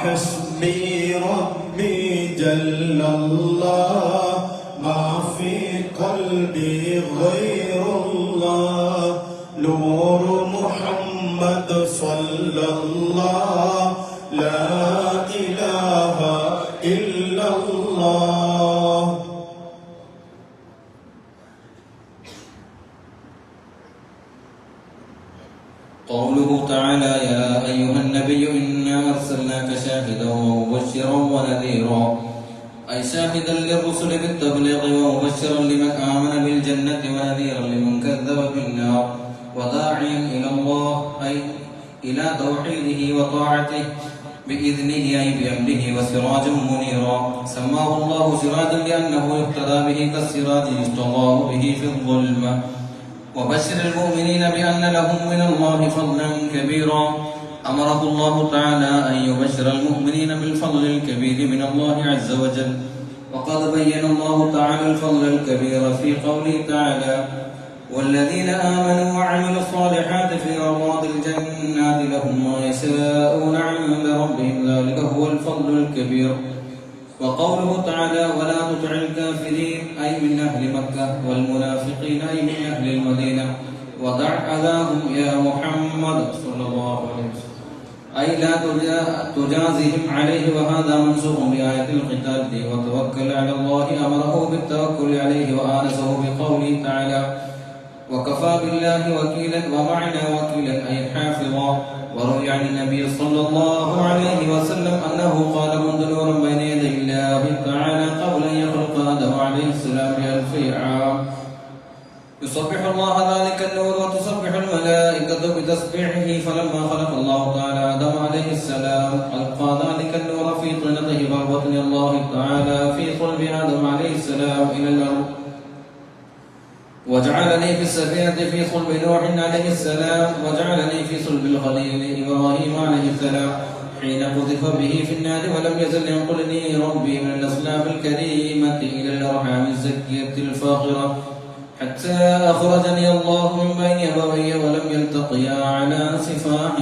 حسبي ربي جل الله ما في قلبي غير الله نور محمد صلى الله لا إله إلا الله. قوله تعالى يا أيها النبي إنا أرسلناك شاهدا ومبشرا ونذيرا أي شاهدا للرسل بالتبليغ ومبشرا لمن آمن بالجنة ونذيرا لمن كذب بالنار وداعيا إلى الله أي إلى توحيده وطاعته بإذنه أي بأمره وسراجا منيرا سماه الله سراجا لأنه يهتدى به كالسراج يستضاء به في الظلمة وبشر المؤمنين بأن لهم من الله فضلا كبيرا أمره الله تعالى أن يبشر المؤمنين بالفضل الكبير من الله عز وجل وقد بين الله تعالى الفضل الكبير في قوله تعالى والذين آمنوا وعملوا الصالحات في روضات الجنات لهم ما يشاءون عند ربهم ذلك هو الفضل الكبير وقوله تعالى ولا تطع الكافرين أي من أهل مكة والمنافقين أي من أهل المدينة ودع أذاهم يا محمد صلى الله عليه وسلم أي لا تجازهم عليه وهذا منسوخ بآية القتال وتوكل على الله أمره بالتوكل عليه وآنسه بقوله تعالى وكفى بالله وكيلا ومعنى وكيلا أي حافظا وروي عن النبي صلى الله عليه وسلم أنه قال كنت نورا بين يدي الله تعالى قبل أن يخلق آدم عليه السلام ب1000 عام يسبح الله ذلك النور وتسبح الملائكة بتسبيحه فلما خلق الله تعالى آدم عليه السلام ألقى ذلك النور في طينته بربطن الله تعالى في صلب آدم عليه السلام إلى الأرض وجعلني في السفينة في صلب نوح عليه السلام وجعلني في صلب الخليل إبراهيم عليه السلام حين قذف به في النار ولم يزل ينقلني ربي من الأصناف الكريمة إلى الأرحام الزكية الفاخرة حتى أخرجني الله من بين أبوي ولم يلتقيا على سفاح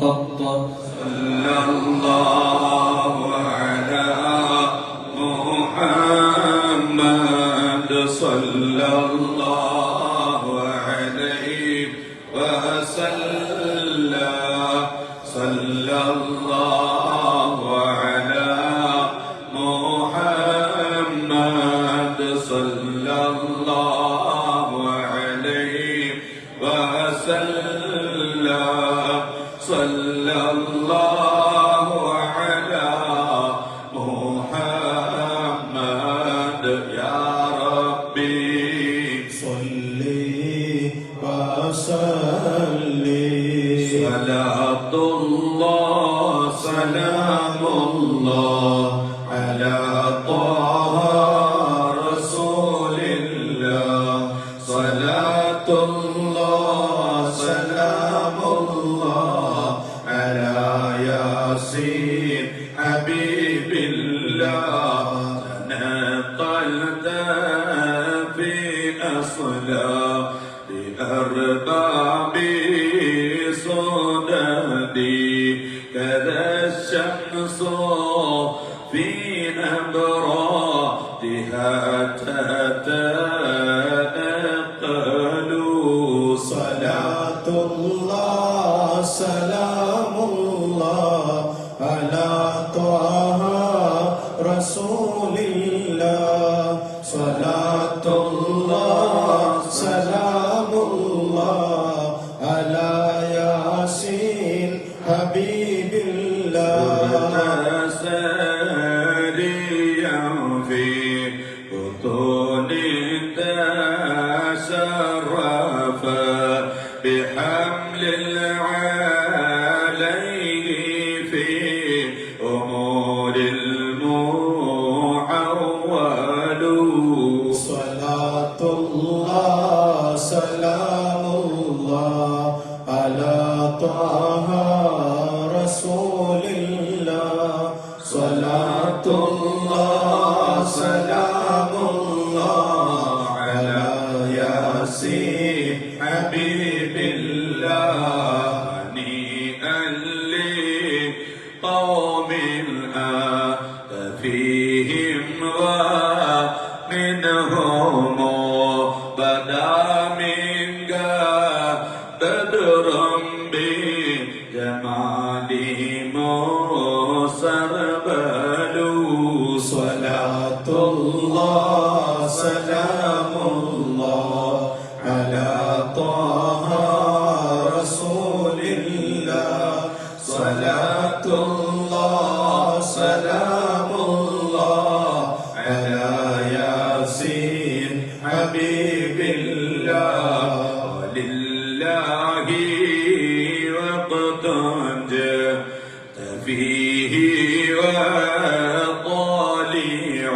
قط. صلى الله على محمد صلى الله عليه وسلم صلى الله على محمد صلى الله عليه وسلم صلى الله على محمد يا ربي صلي وسلم صلاة الله سلام الله على طه رسول الله صلاة الله سلام الله على ياسين حبيب الله تنقلت في أصلا لأرباب صددي كذا الشمس في أبراتها تتنقل صلاة الله سلام الله على طه رسول الله صلاة الله سلام الله على ياسين حبيب الله ساريا في بطون تشرفا بحمل العليه في أمور المعول صلاة الله سلام الله على طه رسول الله قوم آت فيهم ومنهم بدا منك بدر بجماله مسربل صلاة الله سلام الله على طه رسول الله صلاة الله سلام الله على ياسين حبيب الله ولله وقد جئت فيه وطالع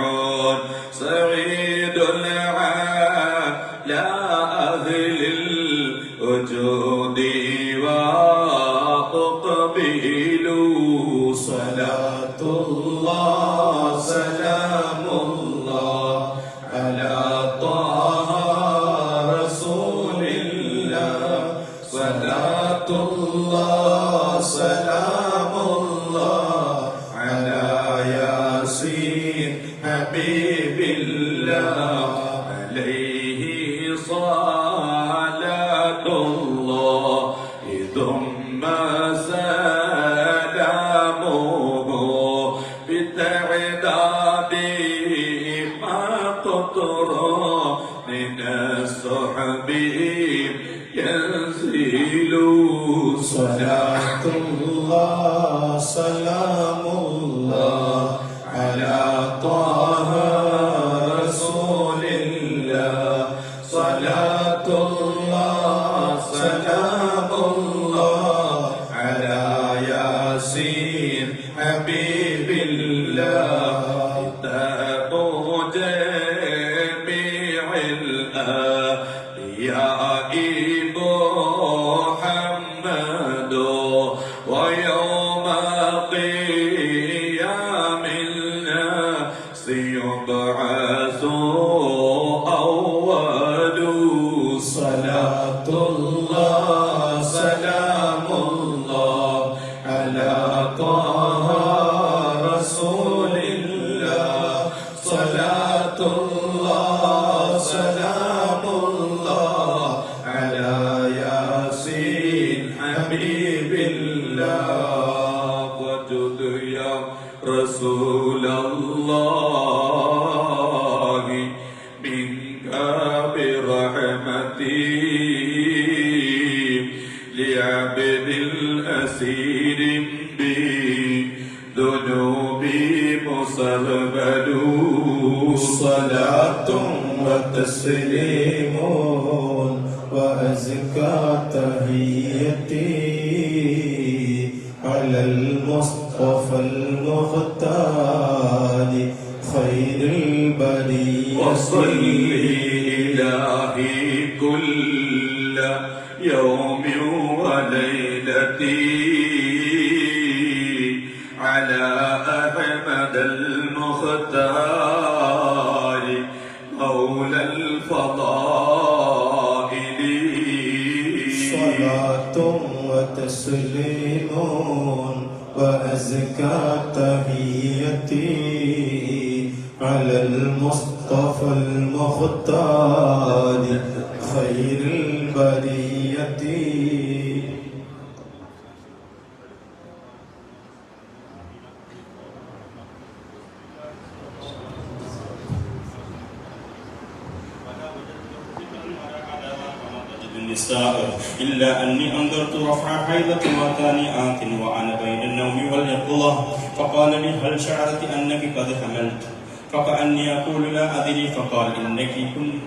سعيد على أهل الوجود وأقبلوا صلاة الله سلام الله على طه رسول الله صلاة الله سلام الله على ياسين حبيب الله عليه صلاة الله ثم سلامه بتعداد ما قطر من الصحب ينزل صلاة الله سلام الله على طه رسول الله صلاة الله سلام الله على ياسين حبيب الله كتاب جميع الأنبياء محمد ويوم قيام الناس يبعث أول صلاة الله سلام الله على طه رسول الله صلاة الله سلام الله على ياسين حبيب الله وجد يا رسول الله منك برحمتي لعبد الأسير بذنوبي مسربل صلاة وتسليم وأزكى تحيتي على المصطفى المختار خير البرية وصلي إلهي كل يوم وليلتي على أحمد المختار مولى الفضائل صلاة وتسليم وأزكى تحيتي على المصطفى المختار خير البرية النساء إلا أني أنذرت رفع حيضة واتاني آت وأنا بين النوم واليقظة فقال لي هل شعرت أنك قد حملت فكأني أقول لا أدري فقال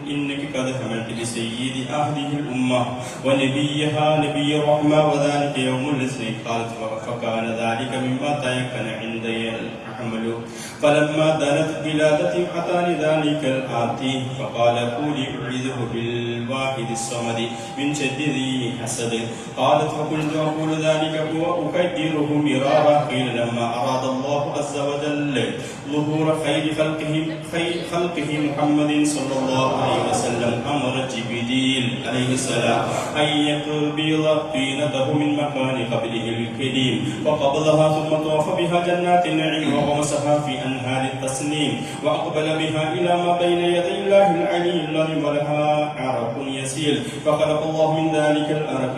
إنك قد حملت لسيد أهله الأمة ونبيها نبي الرحمة وذلك يوم الاثنين قالت فكان ذلك مما تيقن عندي الحمل فلما دانت ولادتي أتاني ذلك الآتي فقال قولي أعيذه بالواحد الصمد من شد ذي حسد قالت فقلت أقول ذلك هو أكدره مرارا قيل لما أراد الله عز وجل ظهور خير خلقه محمد صلى الله عليه وسلم أمر جبريل عليه السلام أن يقبض طينته من مكان قبله الكريم فقبضها ثم طاف بها جنات النعيم وغمسها في أنهار التسنيم وأقبل بها إلى ما بين يدي الله العلي الذي ولها عرق يسيل فخلق الله من ذلك الأرق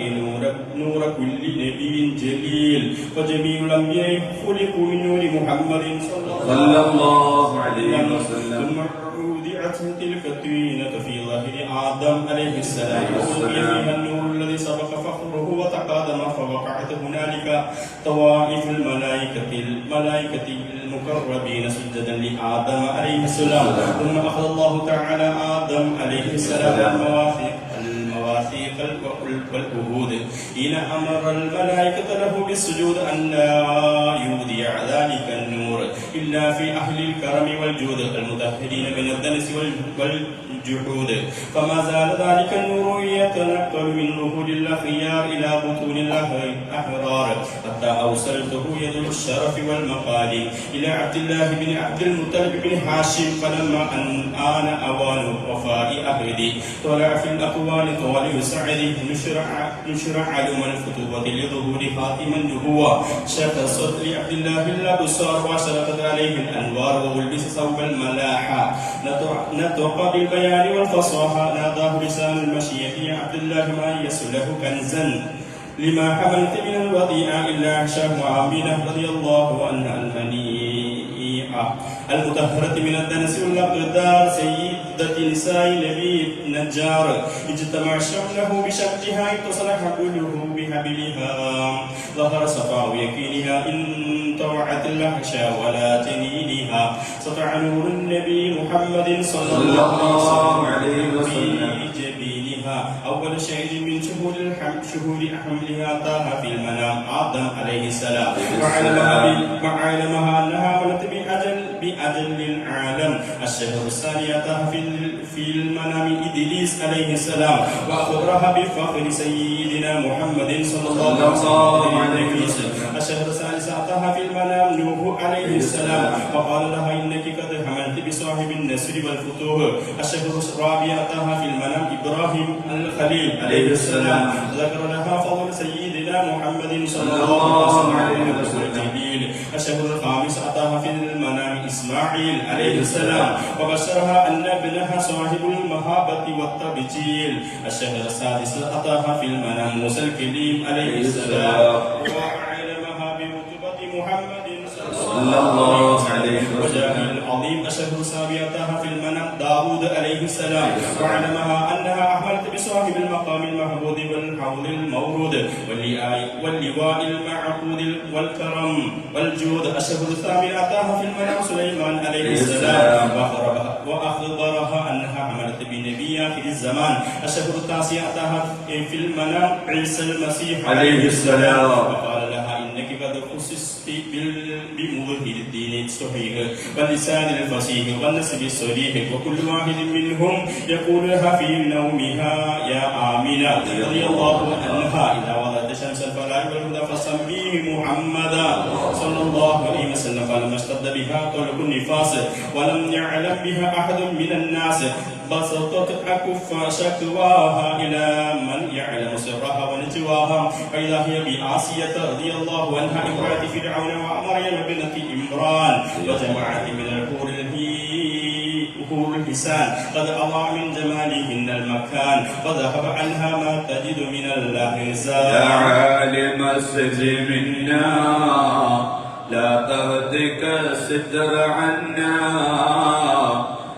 نور كل نبي جليل وجميع الأنبياء خلقوا من نور محمد صلى الله عليه وسلم ثم أودعت تلك الطينة في ظهر آدم عليه السلام وألقي فيها النور الذي سبق فخره وتقادم فوقعت هنالك طوائف الملائكة المقربين سجدا لآدم عليه السلام ثم أخذ الله تعالى آدم عليه السلام المواثيق والعهود حين أمر الملائكة له بالسجود أن لا يودع ذلك النور إلا في أهل الكرم والجود المطهرين من الدنس والجحود فما زال ذلك النور يتنقل من ظهور الأخيار إلى بطون الأحرار حتى أوصلته يد الشرف والمقال إلى عبد الله بن عبد المطلب بن هاشم فلما أن آن أوان وفاء أهدي طلع في الأقوال طوال سعد نشر علم الفتوة لظهور خاتم النبوة شخصت لعبد الله الأبصار وشرقت عليه الأنوار وولبس ثوب الملاحة نطق بالبيان والفصاحة ناداه لسان المشية يا عبد الله ما يسله كنزا لما حملت من الوضيعة إلا عشاه آمنة رضي الله عنها المنيئة المطهرة من الدنس والأقدار سيدة نساء نبي نجار اجتمع شمله بشملها اتصل حبله بحبلها ظهر صفاء يقينها إن طوعت الأحشاء ولا تنينها سطع نور النبي محمد صلى الله عليه وسلم جبينها أول شيء من شهور حملها طه في المنام آدم عليه السلام وعلمها أنها ولد بأجل العالم الشهر الثاني طه في المنام إدريس عليه السلام وأخبرها بفخر سيدنا محمد صلى الله عليه وسلم الشهر الثالث أتاها في المنام نوح عليه السلام وقال لها إنك قد حملت بصاحب النسر والفتوح الشهر الرابع أتاها في المنام إبراهيم الخليل عليه السلام ذكر لها فضل سيدنا محمد صلى الله عليه وسلم الشهر الخامس أتاها في المنام إسماعيل عليه السلام وبشرها أن ابنها صاحب المهابة والتبجيل الشهر السادس أتاها في المنام موسى الكليم عليه السلام وعلمها برتبة محمد صلى الله عليه وسلم العظيم الشهر السابع أتاها في المنام داود عليه السلام وعلمها أنها أحملت بصاحب المقام المحمود والحوض المورود واللواء المعقود والكرم والجود الشهر الثامن أتاها في المنام سليمان عليه السلام وأخبرها أنها حملت بنبي آخر الزمان الشهر التاسع أتاها في المنام عيسى المسيح عليه السلام وقال لها إنك قد خصصت بمظهر الدين الصحيح واللسان الفصيح والنسب الصريح وكل واحد منهم يقول لها في نومها يا آمنة رضي الله عنها إذا وضعت شمس الفلاح والهدى فسميه محمدا صلى الله عليه وسلم فلما اشتد بها طلق النفاس ولم يعلم بها أحد من الناس بسطت أكف شكواها إلى من يعلم سرها ونجواها فإذا هي بآسية رضي الله عنها امرأة فرعون ومريم بنت عمران وجماعة من الحور الحسان قد أضاع من جمالهن المكان وذهب عنها ما تجد من الأحزان يا عالم السر منا لا تهتك الستر عنا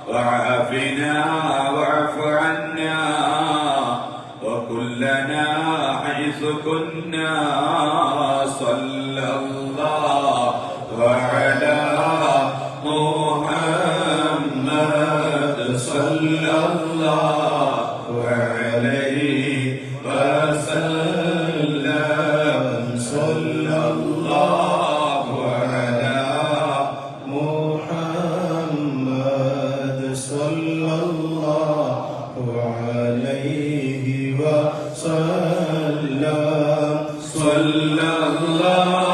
وعافنا واعف عنا وكلنا حيث كنا صلى الله على محمد صلى الله عليه وسلم صلى الله على محمد صلى الله عليه وسلم صلى الله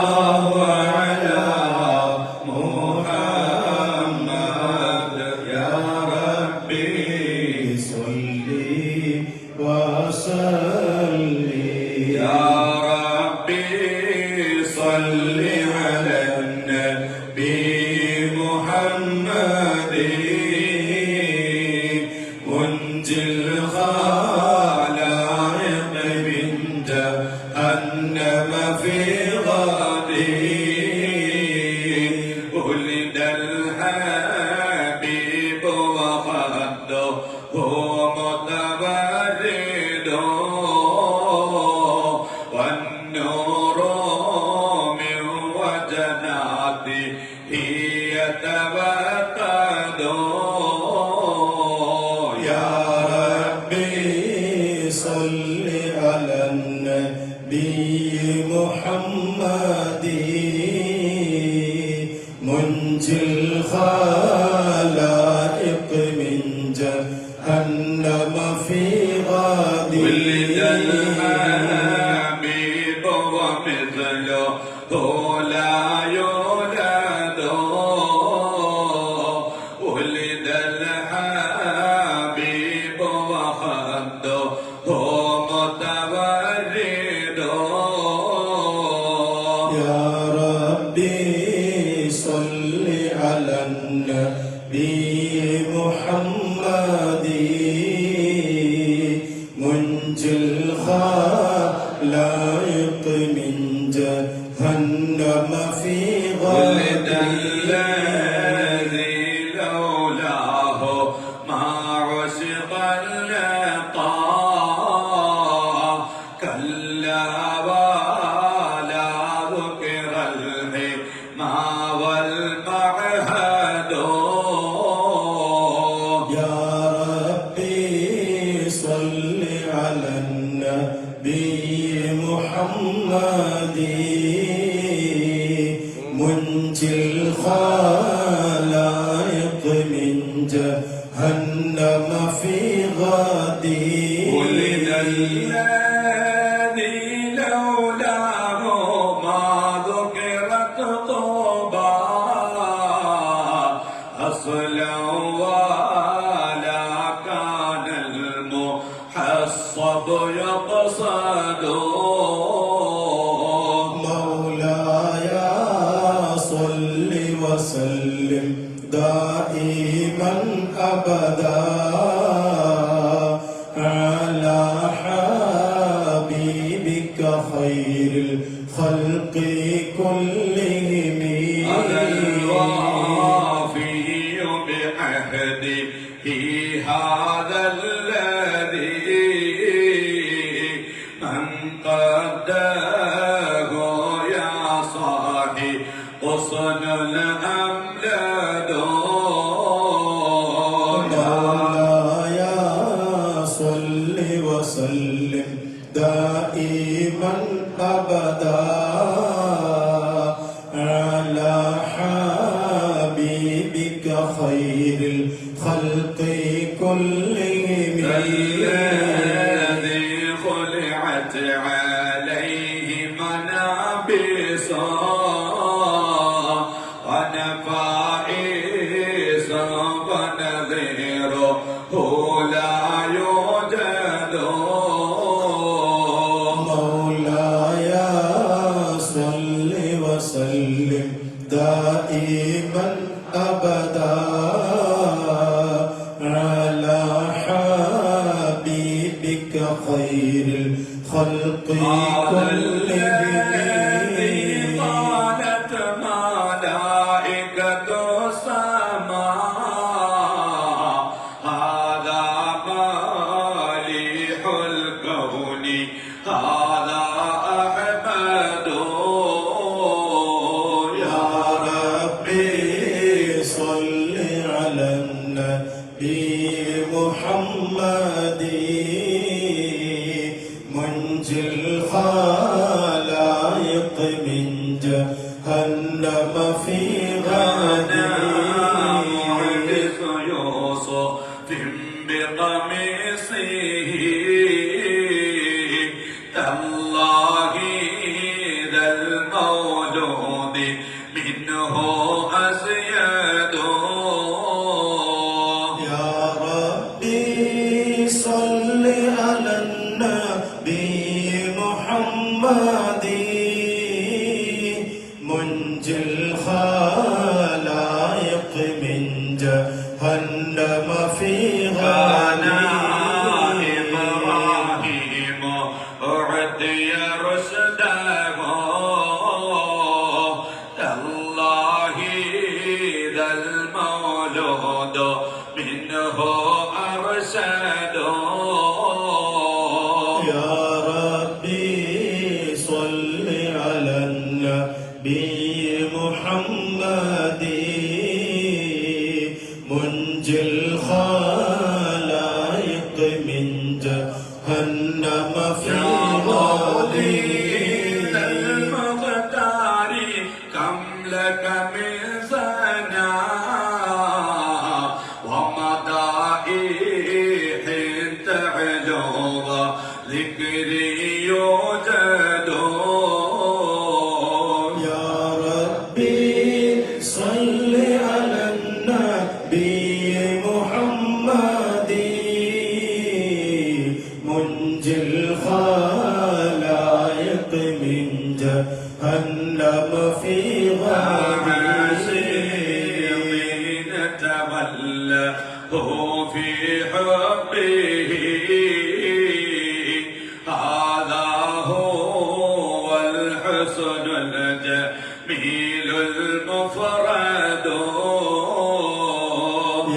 يتوكلون يا ربي صل على النبي محمد منجي الخلائق من جهنم في غد ولد الحبيب ومثله لا يولد ولد الحبيب وخده متورد يا ربي صل على النبي محمد منجي الخلائق من جهنم في ولد غد الذي لولاه ما عشق اللقاء كلا ولا ذكر الحما والمعهد يا ربي صل على النبي محمد منجي الخلائق من جهنم في غد ولد الذي لولاه ما ذكرت طوبى أصلا ولا كان المحصب يقصد مولاي صل وسلم دائما أبدا على حبيبك خير الخلق كلهم هذا الوافي بعهده هذا الذي من قداه يا صاحي غصن الأمجاد مولاي صل وسلم دائما أبدا على حبيبك خير الخلق كلهم الذي خلعت عليه منابس ونفائس ونذيره لا يوجد مولاي صل وسلم دائما أبدا على حبيبك خير الخلق هذا الذي كلهم قالت ملائكة السماء هذا مالح الكون هذا أحمد يا ربي صل على النبي محمد منجي الخلائق من جهنم في غد معجز يوسف بقميصه تالله ذا المولود منه أزيد يا ربي صل على النبي محمد منجي الخلائق من جهنم في كان غد إبراهيم أعطي رشده تالله ذا المولود منه أرشد يا ربي صل على النبي محمد من ثناء ومدائح تعلو ذكري يوجد يا ربي صل على النبي محمد منجي الخلائق من جهنم في وعسير تولى في حبه هذا هو الحسن الجميل المفرد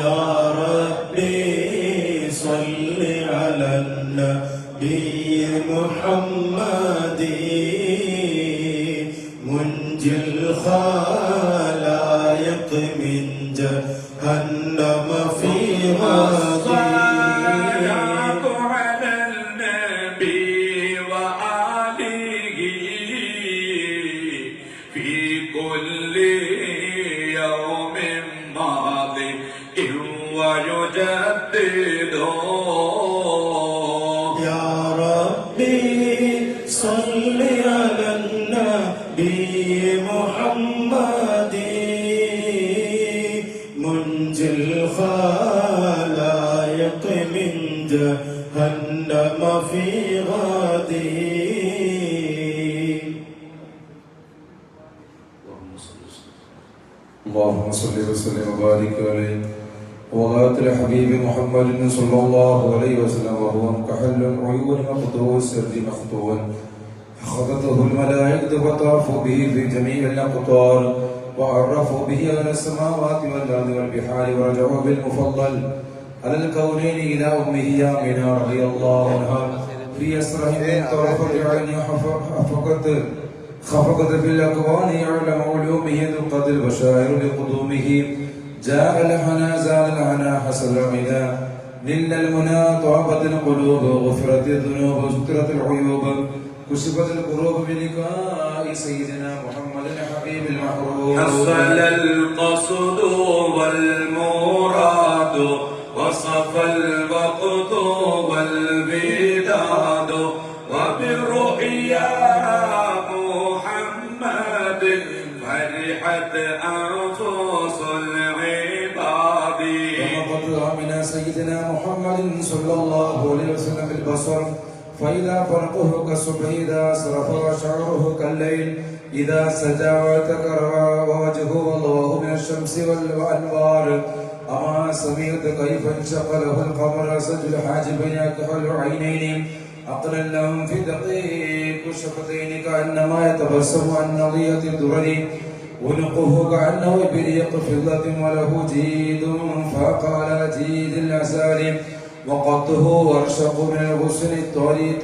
يا ربي صل على النبي محمد منجي الخلائق من جهنم في والصلاة على النبي وآله في كل يوم ماضي ويجدد يا ربي صل على النبي محمد منجي الخلائق من جهنم في غده. اللهم صل وسلم وبارك عليه وقاتل حبيب محمد صلى الله عليه وسلم وهو مكحل العيون مقطوع السر مخطوع خضته الملائكة فطافوا به في جميع الأقطار وعرفوا به على السماوات والأرض والبحار ورجعوا بالمفضل على الكونين إلى أمه آمنة رضي الله عنها في أسره من طرفة عين خفقت في الأكوان يعلم علومه ذو القدر البشائر لقدومه جاء لحنا زال لحنا حصل العلا نل المنى طابت القلوب غفرت الذنوب سترت العيوب كشفت القلوب بلقاء سيدنا محمد الحبيب المحبوب حصل القصد والمراد وصف الوقت والبداد وبالرؤيا محمد فرحت أنفس العباد وقد من سيدنا محمد صلى الله عليه وسلم البصر فإذا فرقه كالصبح إذا أسرف وشعره كالليل إذا سجى وتكرر ووجهه والله من الشمس والأنوار أما سمعت كيف انشق له القمر سجل حاجبين كحل عينين أقلا لهم في دقيق الشفتين كأنما يتبسم عن نضية الدرر ونقه كأنه بريق فضة وله جيد فقال جيد العسال وقطه وارشق من الغصن الطريق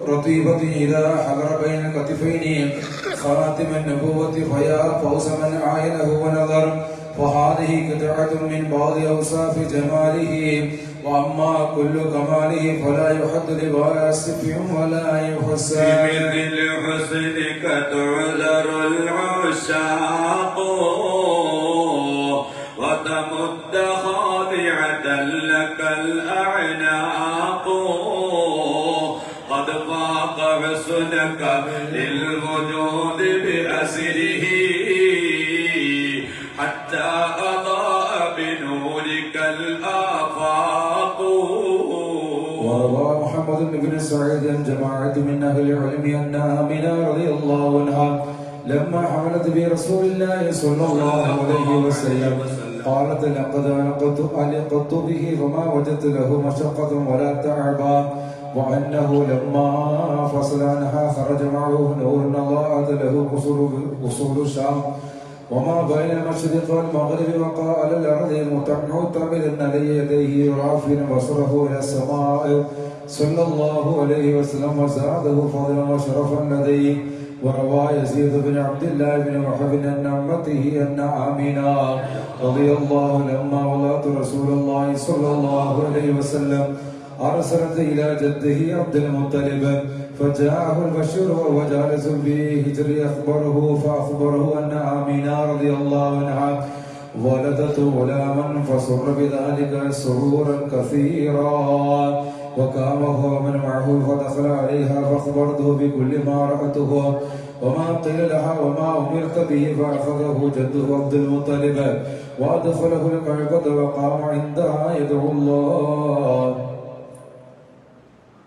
رطيبة إذا حضر بين الكتفين خاتم النبوة فيا فوز من عاينه ونظر فهذه قطعة من بعض أوصاف جماله وأما كل كماله فلا يحد لواسف ولا يحسن بمثل حسنك تعذر العشاق وتمد خاضعة لك الأعناق قد فاق حسنك للوجود بأسره حتى أضاء بنورك الآفاق وروى محمد بن سعيد جماعة من أهل العلم أن آمنة رضي الله عنها لما حملت برسول الله صلى الله عليه وسلم قالت لقد ألقت به فما وجدت له مشقة ولا تعبا وأنه لما فصل عنها خرج معه نور أضاءت له أصول الشام وما بين المشرق والمغرب وقع على الأرض معتمدا على يديه رافعا بصره إلى السماء صلى الله عليه وسلم وزاده فضلا وشرفا لديه. وروى يزيد بن عبد الله بن وهب أن عمته أن آمنة رضي الله لما ولات رسول الله صلى الله عليه وسلم أرسلت إلى جده عبد المطلب فجاءه البشير وهو جالس في هجر فأخبره أن آمنة رضي الله عنها ولدت غلاما فسر بذلك سرورا كثيرا وقام هو من معه فدخل عليها فأخبرته بكل ما رأته وما قيل لها وما أمرت به فأخذه جده عبد المطلب وأدخله الكعبة وقام عندها يدعو الله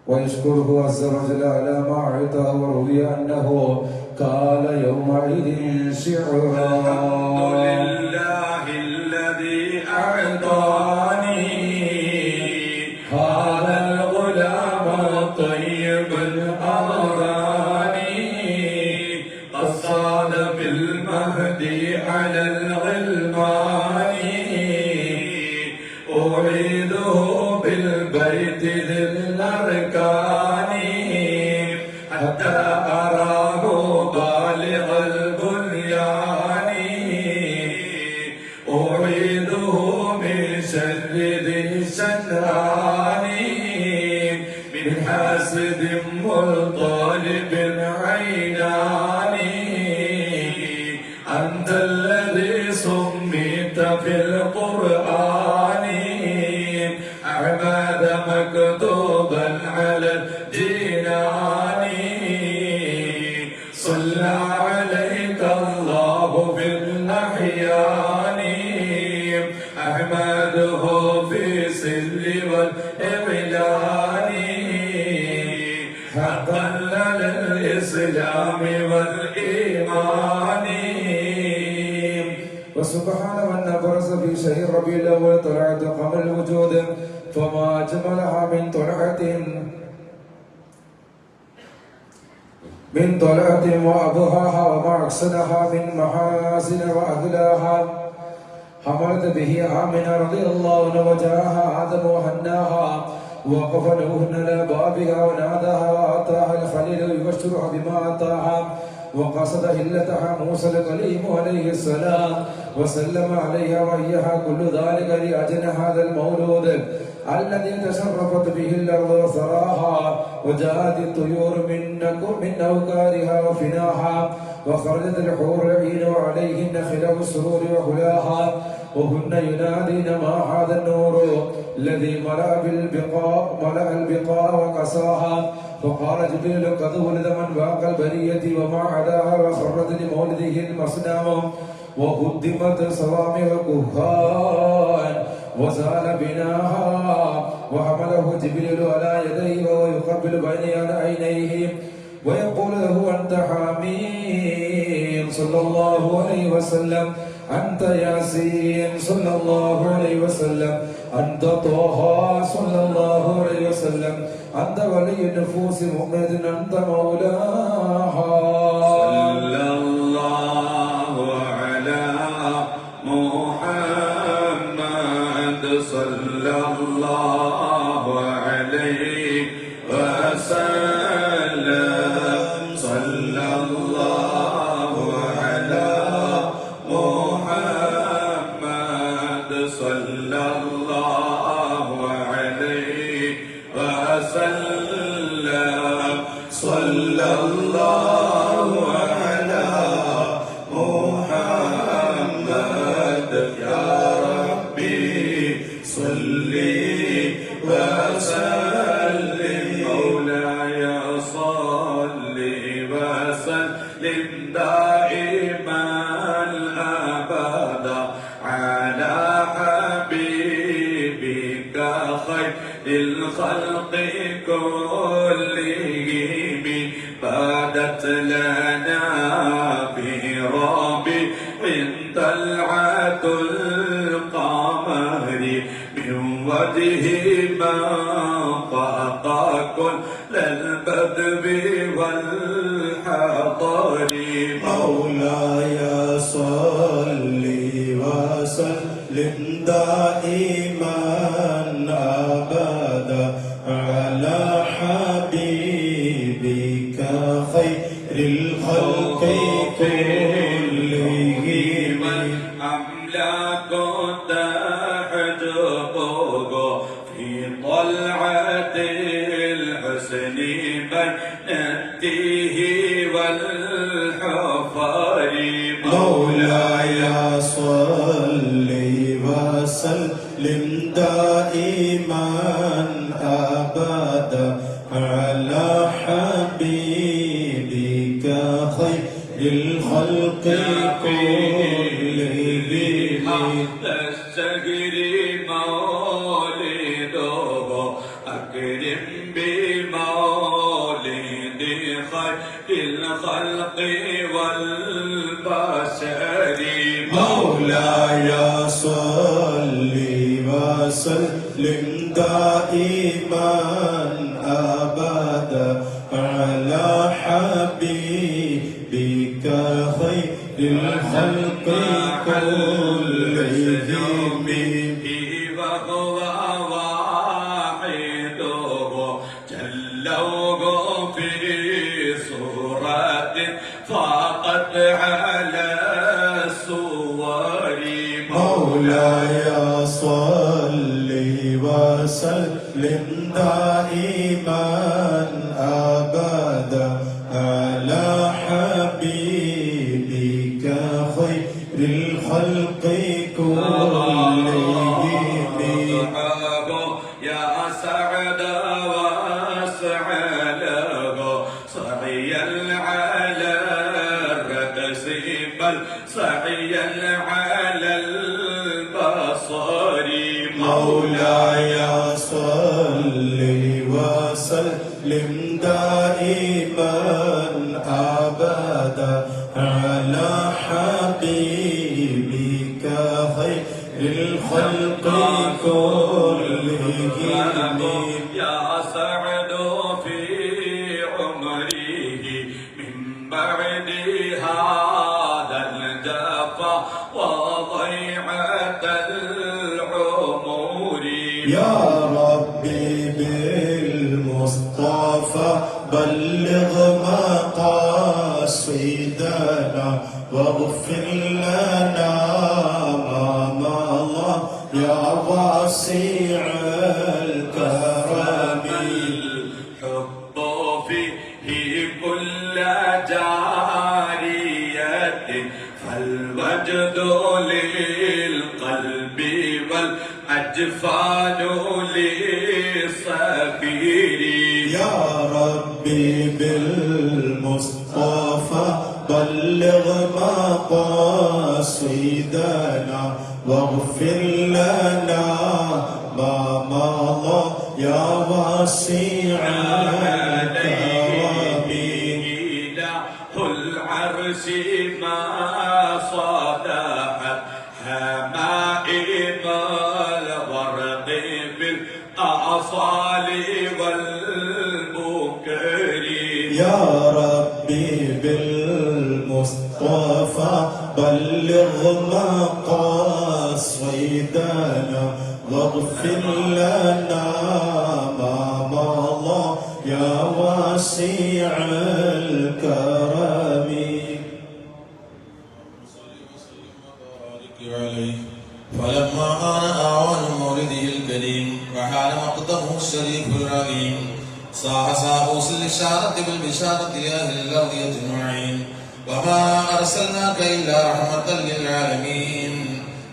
ويشكره عز وجل على ما أعطاه وروي أنه قال يومئذ شعرا الحمد لله الذي أعطاني هذا الغلام الطيب الأغاني قد صاد بالمهدي على الغلمان أعيده بالبيت ذي الأركان حتى أراه بالغ البنيان أعيده من شر ذي الشنآن من حاسد مطالب عينان أنت الذي سميت في القرآن أحمد مكتوبا على الجنان صلى عليك الله في الأحيان أحمده في سل والإعلان حقا لنا الإسلام والإيمان. وسبحان من برز في شهر ربيع الأول طلعت قمر الوجود فما أجملها من طلعة وأبهاها وما أحسنها من محاسن وأغلاها حملت به آمنة رضي الله عنها وجاءها آدم وهناها وقف نوح على بابها وناداها وآتاها الخليل يبشرها بما آتاها وقصد هلتها موسى الكليم عليه السلام وسلم عليها وإياها كل ذلك لأجل هذا المولود الذي تشرفت به الأرض وثراها وجاءت الطيور من أوكارها وفناها وخرجت الحور العين وعليهن خلاف السرور وحلاها وهن ينادين ما هذا النور الذي ملأ البقاع وقساها فقال جبريل قد ولد من باقى البرية وما عداها وخرت لمولده المصنام وقدمت صوامع الكهان وزال بناها وحمله جبريل على يديه وهو يقبل بين عينيه ويقول له أنت حميم صلى الله عليه وسلم أنت ياسين صلى الله عليه وسلم أنت طه صلى الله عليه وسلم أنت ولي النفوس مؤمن أنت مولاها صلى الله على محمد صلى الله عليه وسلم صلى الله على محمد صلى الله عليه وسلم صلى الله على محمد يا ربي صل وسلم مولاي صل وسلم دائما أبدا على حبيبك خير الخلق كلهم بدت لنا في ربيع طلعة القمر من وجه من فاق كل البدر والحضر مولاي صل وسلم دائما أبدا على حبيبك خير الخلق كلهم أملاك تحجبه في طلعة الحسن بين صل وسلم دائما أبدا على حبيبك خير الخلق كلهم. تستجري مولده أكرم بمولد خير الخلق والبشر. مولاي صل وسلم دائما أبدا على حبيبك خير الخلق كلهم. وهو واحده جلوه في صورة فاقت على الصور. مولاي صل وسلم دائما أبدا على حبيبك خير الخلق كلهم. يا سعد واسعله صعيا على الركس بل صعيا على البصر. مولاي صل وسلم دائما أبدا على حبيبك خير الخلق كلهم. يا سعد في عمره من بعد هذا الجفا وضيعة العمر. يا ربي بالمصطفى بلغ مقاصدنا واغفر لنا ما مضى يا واسع الكرم. الحب فيه كل جارية فالوجد للقلب والأجفان للصفير. يا ربي بالمصطفى بلغ مقاصدنا واغفر لنا ما مضى يا واسع الكرم. إله العرش ما صدحت حمائم الورد بالأعصال والبكر. يا ربي بالمصطفى بلغ مقاصدنا واغفر لنا ما مضى يا واسع الكرم. فلما آن آوان مولده الكريم وحال مقدمه الشريف الرحيم صاح ساقوس الإشارة بالبشارة لأهل الأرض أجمعين. وما أرسلناك إلا رحمة للعالمين.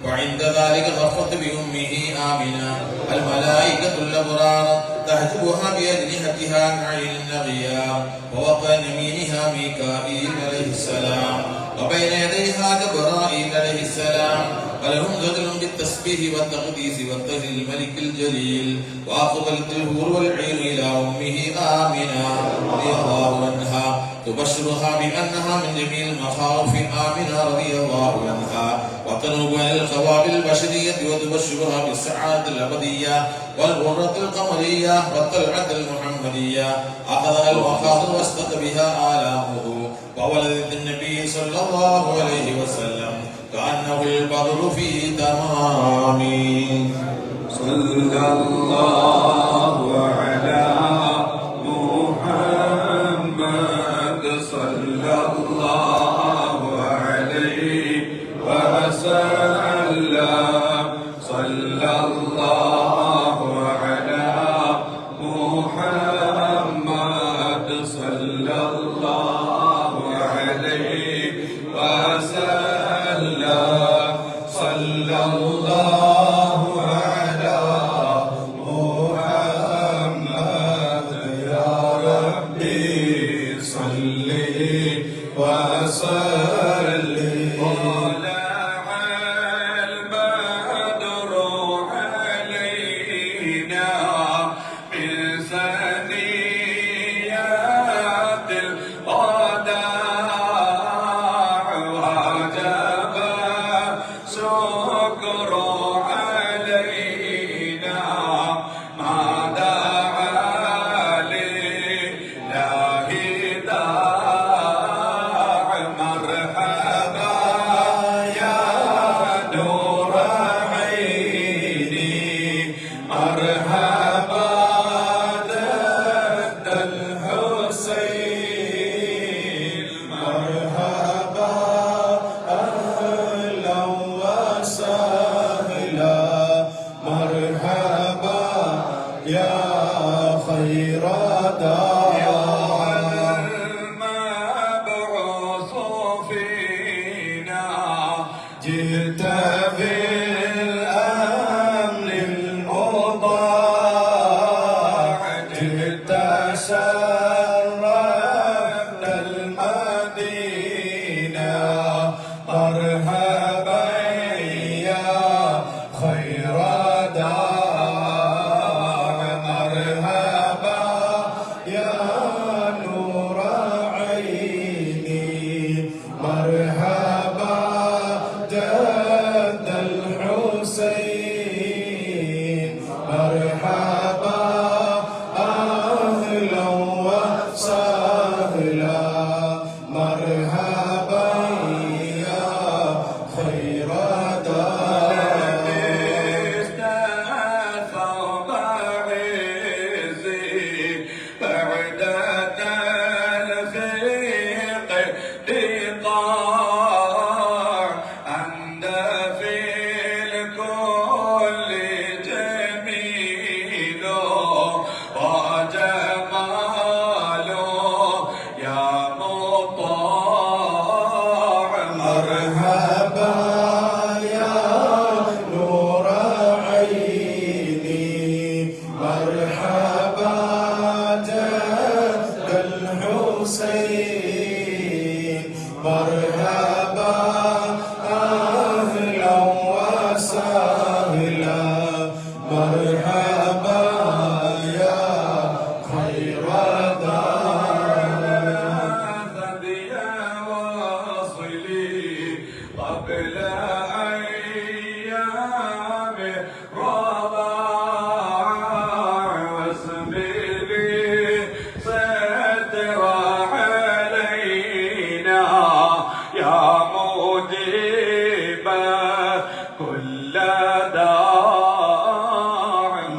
وعند ذلك خفت بأمه آمنة الملائكة الأبرار تحجبها بأجنحتها عن عين النغيار ووقع يمينها ميكائيل عليه السلام وبين يديها جبرائيل عليه السلام. ولهم جدل بالتسبيح والتقديس والتهليل الملك الجليل. وأقبلت الهور والعين إلى أمه آمنة رضي الله عنها تبشرها بأنها من جميع المخاوف. آمنة رضي الله عنها وتنوب عن الخوابل البشرية وتبشرها بالسعادة الأبدية والغرة القمرية والطلعة المحمدية. أخذها الوخاذ واستقى بها آلامه وولدت النبي صلى الله عليه وسلم كأنه البدر في تمام. صلى الله على محمد صلى الله عليه وسلم. صلى الله على محمد صلى الله عليه وسلم. الله على محمد يا ربي صل وسلم. طلع البدر علينا من ثنيات الوداع وجب شكر علينا ما دعا لله داع. مرحبا يا نور عيني، مرحبا جد الحسين، مرحبا أهلا وسهلا، مرحبا يا خير دار. المبعوث فينا جئت بالأمن المطاع، جئت شرفت المدينة. مرحبا يا خير دار، مرحبا يا نور عيني، مرحبا جد الحسين، مرحبا أهلا وسهلا، مرحبا يا خير دار. لبست ثوب عزي بعد تلفيق لقاع، أنت في الكل جميل وجمال يا مطاع. مرحبا يا نور عيني، مرحبا جد الحسين، مرحبا أهلا وسهلا، مرحبا يا خير دار. يا واصلي قبل أيام رضاع، واسبلي ستر علينا يا مجيب كل داع.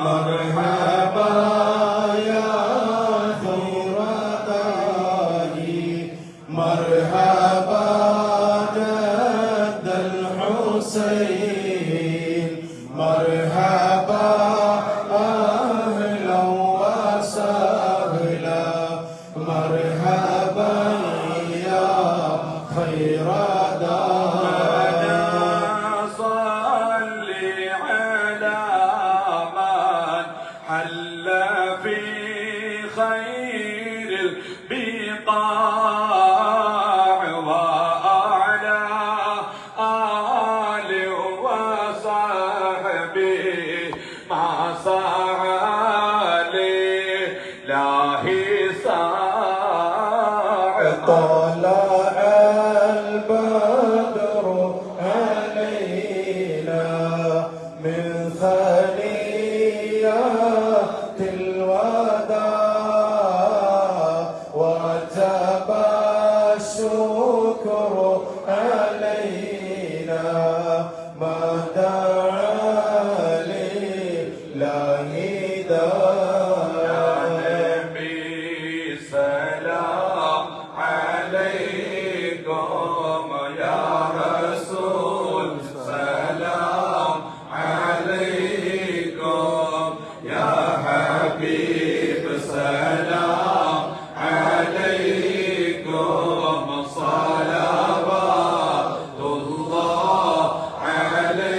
مرحبا يا خير داعي، مرحبا جد الحسين، مرحبا أهلا وسهلا، مرحبا يا خير دار. صلي على من حل في خير البقاع، وأعلى آل وصحبه مع سعى لله ساع. طلع البدر علينا من ثنيات الوداع، وجب الشكر علينا ما دعا لله داع. نبي سلام عليكم، يا رسول سلام عليكم، يا حبيب سلام عليكم، صلوات الله عليكم.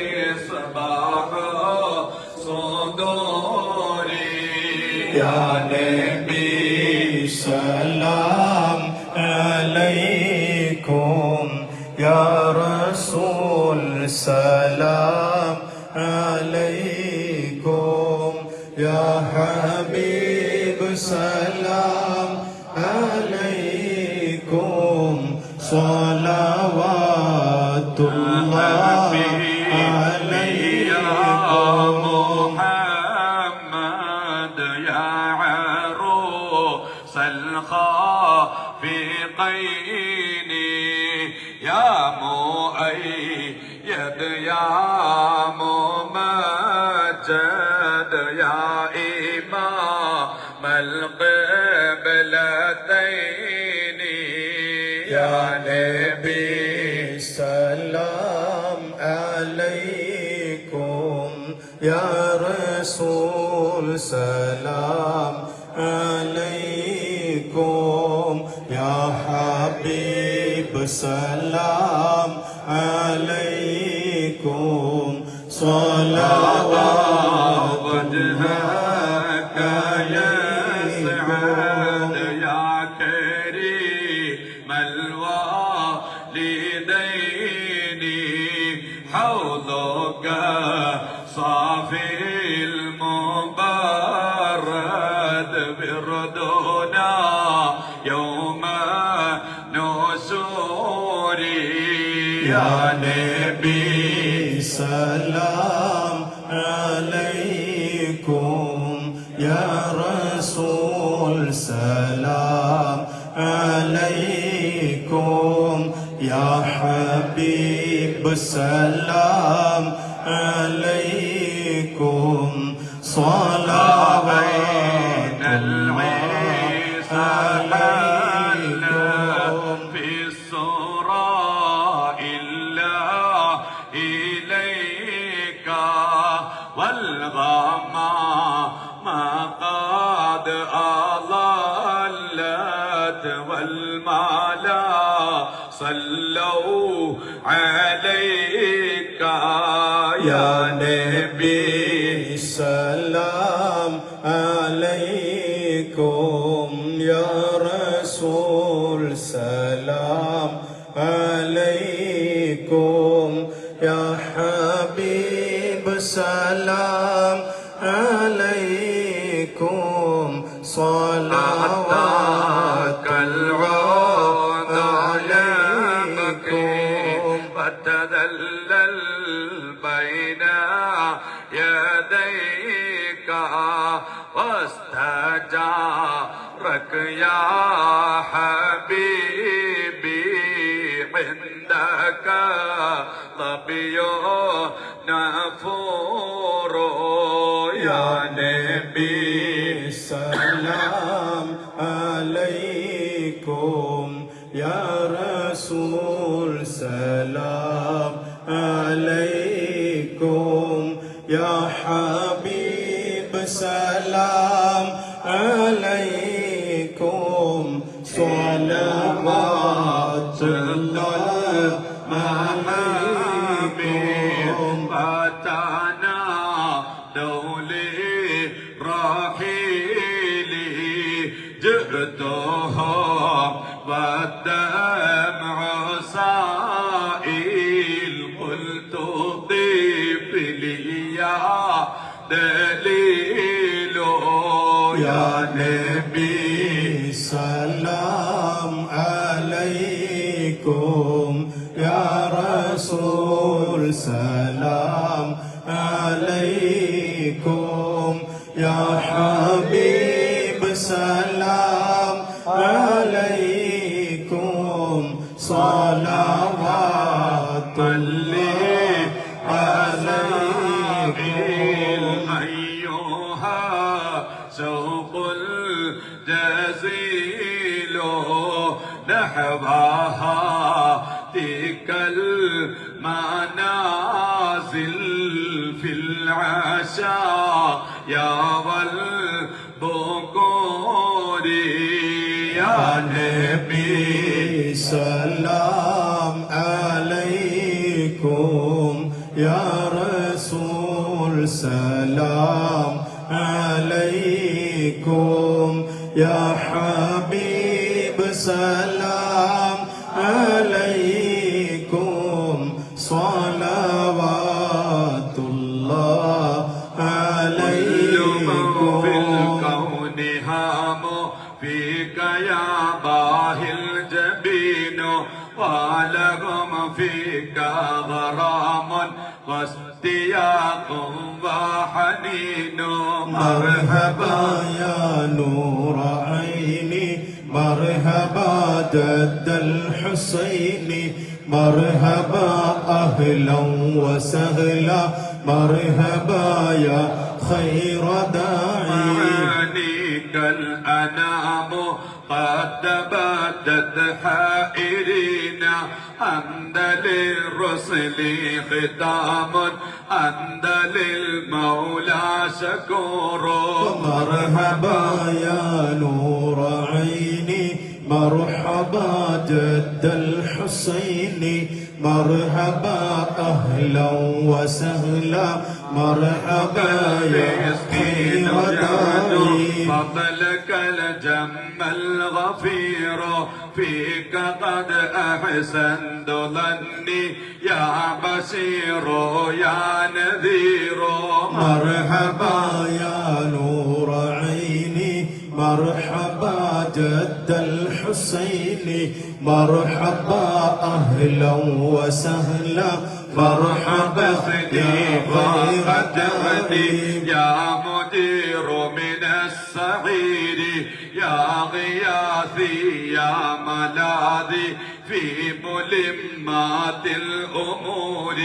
مصباح صدوري يا نبي سلام عليكم يا رسول سلام عليكم يا حبيب سلام عليكم صلوات الله عليكم محمد يا عروس الخافقين يا مؤيد يا ممجد يا إمام القبلتين يا نبي سلام عليكم يا رسول سلام عليكم يا حبيب سلام عليكم صلوات وجهك يسعد يا كريم الوالدين حوضك صافي المبرد بردنا يوم نسوري يا نبي سلام عليكم يا رسول سلام عليكم يا حبيب سلام عليكم صلوات العيسى عليكم في السراء إلا إليك والغمام قد أضلت والملا صلوا عليك يا نبي سلام عليكم يا رسول سلام عليكم يا حبيب سلام عليكم صلوات العود عليكم فتذلل بين يديك واستجارك يا حبيبي عندك ظبي نفور يا نبي سلام عليكم يا رسول سلام عليكم يا حبيب سلام عليكم صلوات الله عليكم فتانا دولي رحيلي جئتهم والدمع سائل قلت ضيف لي يا دليل يا نبي سلام عليكم يا رسول سلام عليكم يا حبيب سلام عليكم صلوات الله عليكم أيها سوق الجزيل نحوها تلك المنازل في العشاء يا والبكور يا نبي سلام عليكم يا رسول سلام عليكم يا حبيب سلام عليكم صلوات الله كل من في عليكم الكون هام فيك يا باهي الجبين ولهم فيك غرام واستياق وحنين مرحبا يا نور عيني مرحبا جد الحسين مرحبا أهلا وسهلا مرحبا يا خير داعي معانيك الأنام قد بدت حائرين حمد للرسل ختام حمد للمولى شكور مرحبا يا نور عيني مرحبا جد الحسين مرحبا أهلا وسهلا مرحبا يا خير داعي فضلك الجم الغفير فيك قد أحسنت ظني يا بشير يا نذير مرحبا يا نور عيني مرحبا جد الحسين مرحبا أهلا وسهلا مرحبا يا خير داعي يا مدير من السعير يا غياثي يا ملاذي في ملمات الأمور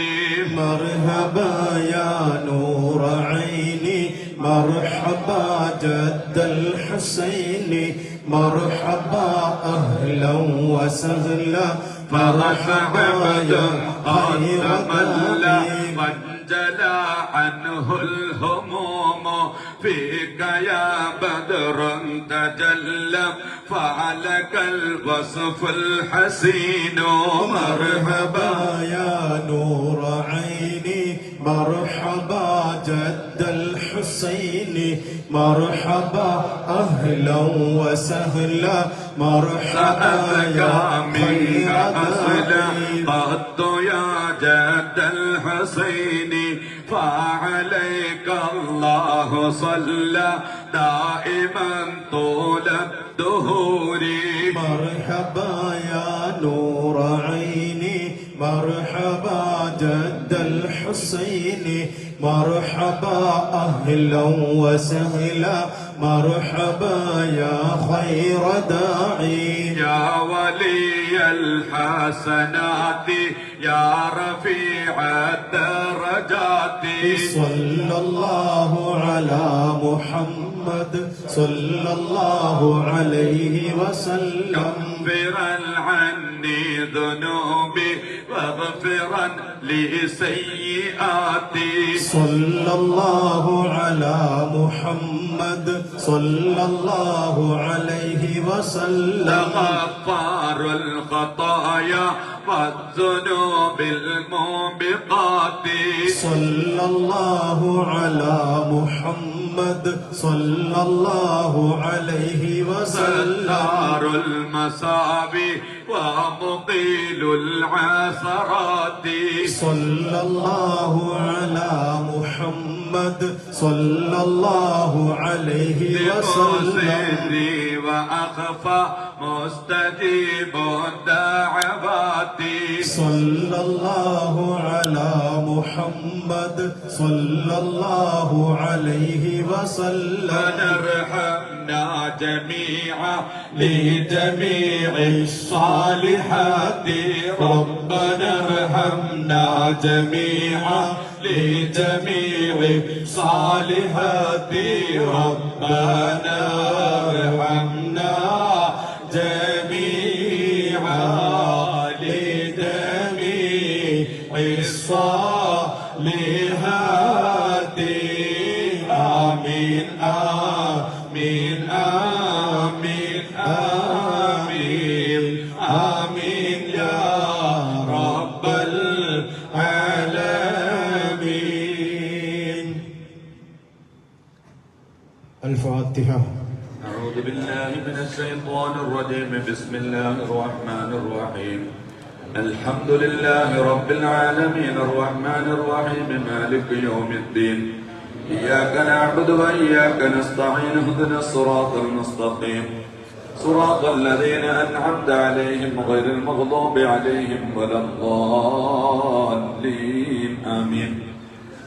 مرحبا يا نور عيني مرحبا جد الحسين مرحبا أهلا وسهلا مرحبا يا خير داعي وانجلى عنه الهموم فيك يا بدر تجلى فعلك الوصف الحسين مرحبا يا نور عيني مرحبا جد الحسين مرحبا أهلا وسهلا مرحبا يا خير داعي قد يا جد الحسين فعليك الله صلى دائما طول الدهور مرحبا يا نور عيني مرحبا جد الحسين مرحبا أهلا وسهلا مرحبا يا خير داعي يا ولي الحسنات يا رفيع الدرجات صلى الله على محمد صلى الله عليه وسلم كفرا عني ذنوبي واغفرا لي سيئاتي صلى الله على محمد صلى الله عليه وسلم غفار الخطايا والذنوب الموبقات صلى الله على محمد صلى الله عليه وسلم ستار المصابي ومقيل العثرات صلى الله على محمد صلى الله عليه وسلم بمسري وأخفى مستجيب الدعوات صلى الله على محمد صلى الله عليه وسلم ونرحمنا جميعا لجميع الصالحات ربنا ارحمنا جميعا لجميع الصالحات ربنا ارحمنا جميعا لجميع الصالحات آمين آمين آمين آمين آمين يا رب العالمين الفاتحة. أعوذ بالله من الشيطان الرجيم. بسم الله الرحمن الرحيم. الحمد لله رب العالمين الرحمن الرحيم مالك يوم الدين. إياك نعبد وإياك نستعين. اهدنا الصراط المستقيم صراط الذين أنعمت عليهم غير المغضوب عليهم ولا الضالين آمين.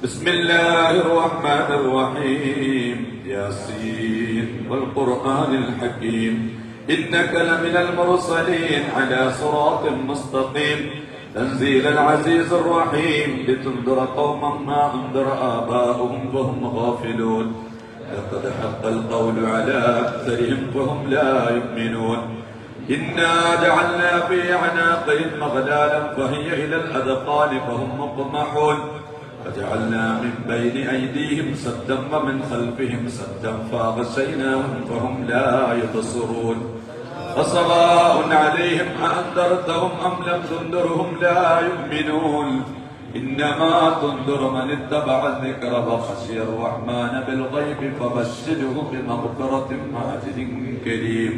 بسم الله الرحمن الرحيم. ياسين والقرآن الحكيم إنك لمن المرسلين على صراط مستقيم. تنزيل العزيز الرحيم لتنذر قوما ما أنذر آباؤهم فهم غافلون. لقد حق القول على أكثرهم فهم لا يؤمنون. إنا جعلنا في أعناقهم أغلالا فهي إلى الأذقان فهم مقمحون. وجعلنا من بين أيديهم سدا ومن خلفهم سدا فأغشيناهم فهم لا يبصرون. فسواء عليهم أأنذرتهم أم لم تنذرهم لا يؤمنون. إنما تنذر من اتبع الذكر وخشي الرحمن بالغيب فبشره بمغفرة وأجر كريم.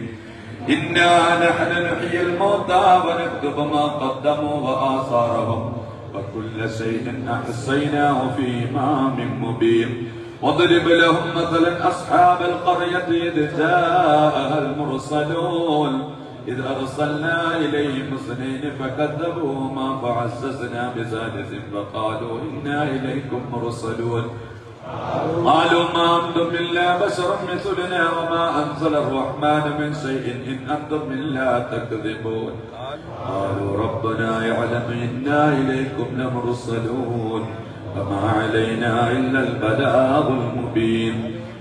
إنا نحن نحيي الموتى ونكتب ما قدموا وآثارهم وكل شيء أحصيناه في إمام مبين. واضرب لهم مثلا أصحاب القرية إذ جاءها المرسلون إذ أرسلنا إليهم اثنين فكذبوهما فعززنا بثالث فقالوا إنا إليكم مرسلون. قالوا ما أنتم إلا بشر مثلنا وما أنزل الرحمن من شيء إن أنتم إلا تكذبون. قالوا ربنا يعلم إنا إليكم لمرسلون وما علينا إلا البلاغ المبين.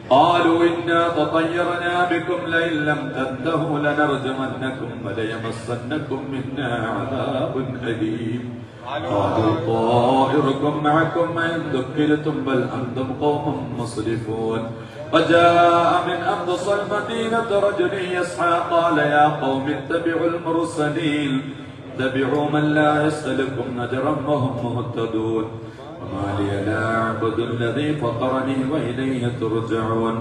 قالوا إنا تطيرنا بكم لئن لم تنتهوا لنرجمنكم وليمسنكم منا عذاب أليم. قالوا طائركم معكم إن ذكرتم بل أنتم قوم مسرفون. وجاء من أقصى المدينة رجل يسعى قال يا قوم اتبعوا المرسلين اتبعوا من لا يسألكم أجرا وهم مهتدون. وما لي لا أعبد الذي فطرني وإليه ترجعون.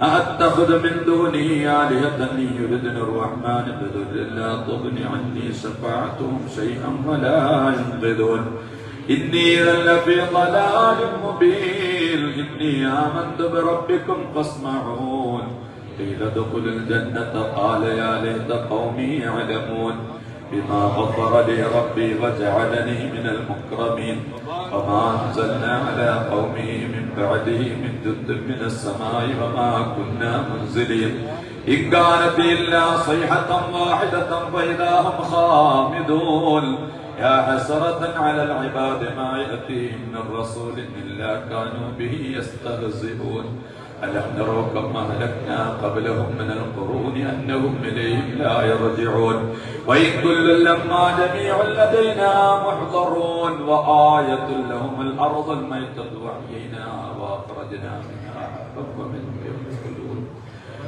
أأتخذ من دونه آلهة إن يردني الرحمن بضر لا تغن عني شفاعتهم شيئا ولا ينقذون. إني إذا لفي ضلال مبين. إني آمنت بربكم فاسمعون. قيل ادخلوا الجنة قال يا ليت قومي يعلمون بما غفر لي ربي وجعلني من المكرمين. وما أنزلنا على قومه من بعده من جند من السماء وما كنا منزلين. إن كانت إلا صيحة واحدة فإذا هم خامدون. يا حسرة على العباد ما يأتيهم من رسول إلا كانوا به يستهزئون. ألم نروا كم أهلكنا قبلهم من القرون أنهم إليهم لا يرجعون. وإن كل لما جميع لدينا محضرون. وآية لهم الأرض الميتة وأحييناها وأخرجنا منها حبا منهم يأكلون.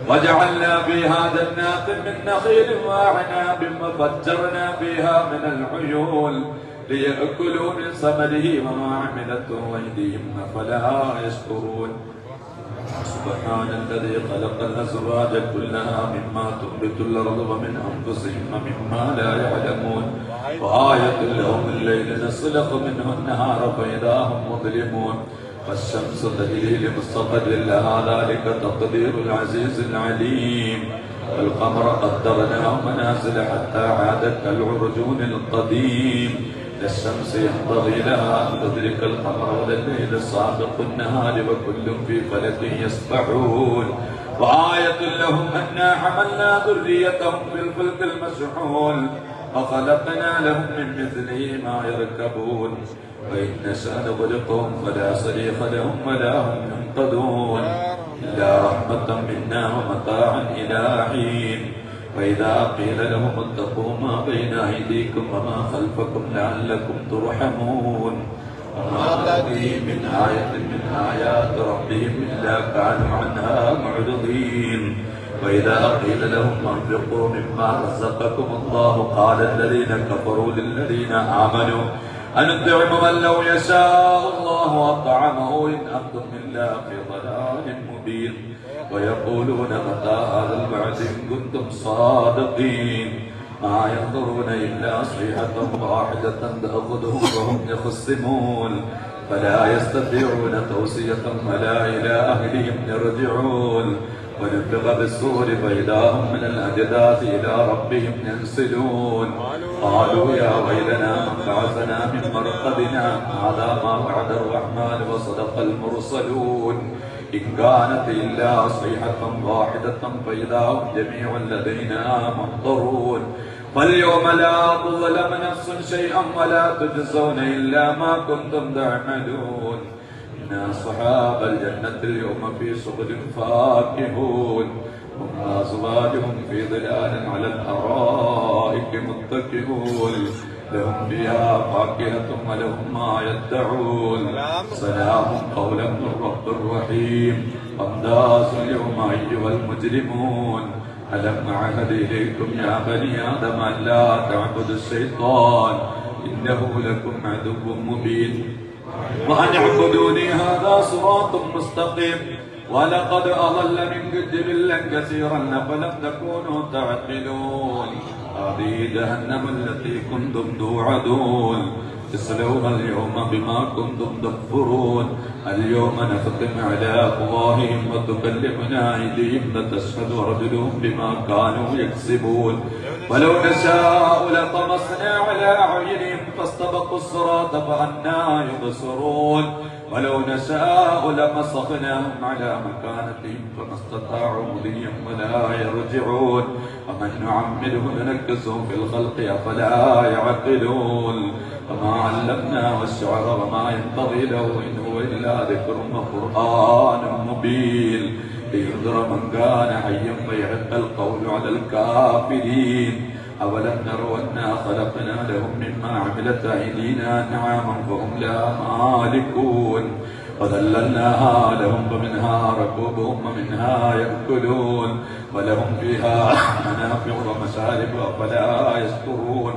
وجعلنا فيها جنات من نخيل وأعناب وفجرنا فيها من العيون ليأكلوا من ثمره وما عملته أيديهم أفلا يشكرون. سبحان الذي خلق الأزواج كلها مما تنبت الأرض ومن أنفسهم ومما لا يعلمون. وآية لهم الليل نسلخ منه النهار فإذا هم مظلمون. والشمس تجري لمستقر لها ذلك تقدير العزيز العليم. والقمر قدرناه منازل حتى عادت كالعرجون القديم. لا الشمس ينبغي لها أن تدرك القمر ولا الليل سابق النهار وكل في فلك يسبحون. وآية لهم أنا حملنا ذريتهم في الفلك المشحون وخلقنا لهم من مثله ما يركبون. وإن نشأ نغرقهم فلا صريخ لهم ولا هم ينقذون إلا رحمة منا ومتاعا إلى حين. وإذا قيل لهم اتقوا ما بين أيديكم وما خلفكم لعلكم ترحمون. وما تأتيهم من آية من آيات ربهم إلا كانوا عنها معرضين. وإذا قيل لهم انفقوا مما رزقكم الله قال الذين كفروا للذين آمنوا أنطعم من لو يشاء الله وأطعمه إن أنتم إلا في ضلال مبين ويقولون متى هذا الوعد إن كنتم صادقين ما ينظرون إلا صيحة واحدة تأخذهم وهم يخصمون فلا يستطيعون توصية ولا إلى أهلهم يرجعون ونفخ بالصور فإذا هم من الأجداث إلى ربهم ينسلون قالوا يا ويلنا من بعثنا من مرقدنا هذا ما وعد الرحمن وصدق المرسلون إن كانت إلا صيحة واحدة فإذا هم جميع لدينا محضرون فاليوم لا تظلم نفس شيئا ولا تجزون إلا ما كنتم تعملون إن أصحاب الجنة اليوم في شغل فاكهون هم وأزواجهم في ظلال على الأرائك متكئون لهم فيها فاكهة ولهم ما يدعون سلام قولا من رب رحيم وامتازوا اليوم أيها المجرمون ألم أعهد إليكم يا بني آدم أن لا تعبدوا الشيطان إنه لكم عدو مبين وأن اعبدوني هذا صراط مستقيم ولقد أضل منكم جبلا كثيرا أفلم تكونوا تعقلون هذه جهنم التي كنتم توعدون اصلوها اليوم بما كنتم تكفرون اليوم نختم على أفواههم وتكلمنا أيديهم وتشهد أرجلهم بما كانوا يكسبون ولو نشاء لطمسنا على أعينهم فاستبقوا الصراط فأنى يبصرون ولو نشاء لمسخناهم على مكانتهم فما استطاعوا مضيا ولا يرجعون ومن نعمره ننكسه في الخلق أفلا يعقلون وما علمناه الشعر وما ينبغي له إن هو إلا ذكر وقرآن مبين لينذر من كان حيا فيحق القول على الكافرين أولم نروا أنا خلقنا لهم مما عملت أيدينا أنعاما فهم لها مالكون وذللناها لهم فمنها ركوبهم ومنها يأكلون ولهم فيها منافع ومشارب أفلا يشكرون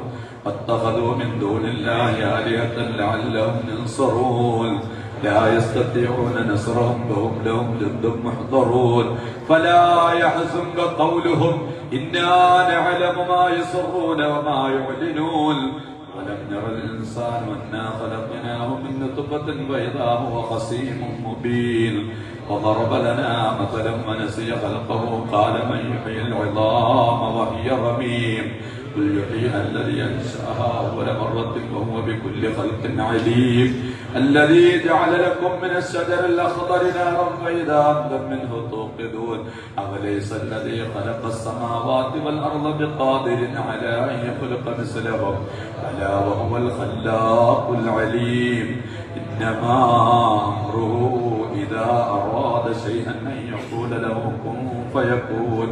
واتخذوا من دون الله آلهة لعلهم ينصرون لا يستطيعون نصرهم وهم لهم جند محضرون فلا يحزنك قولهم إنا نعلم ما يسرون وما يعلنون ولم ير الإنسان أنا خلقناه من نطفة فإذا هو خصيم مبين وضرب لنا مثلا ونسي خلقه قال من يحيي العظام وهي رميم قل يحييها الذي أنشأها أول مرة وهو بكل خلق عليم الذي جعل لكم من الشجر الأخضر نارا فإذا أنتم منه توقدون أوليس الذي خلق السماوات والأرض بقادر على أن يخلق مثلهم ألا وهو الخلاق العليم إنما أمره إذا أراد شيئا أن يقول له كن فيكون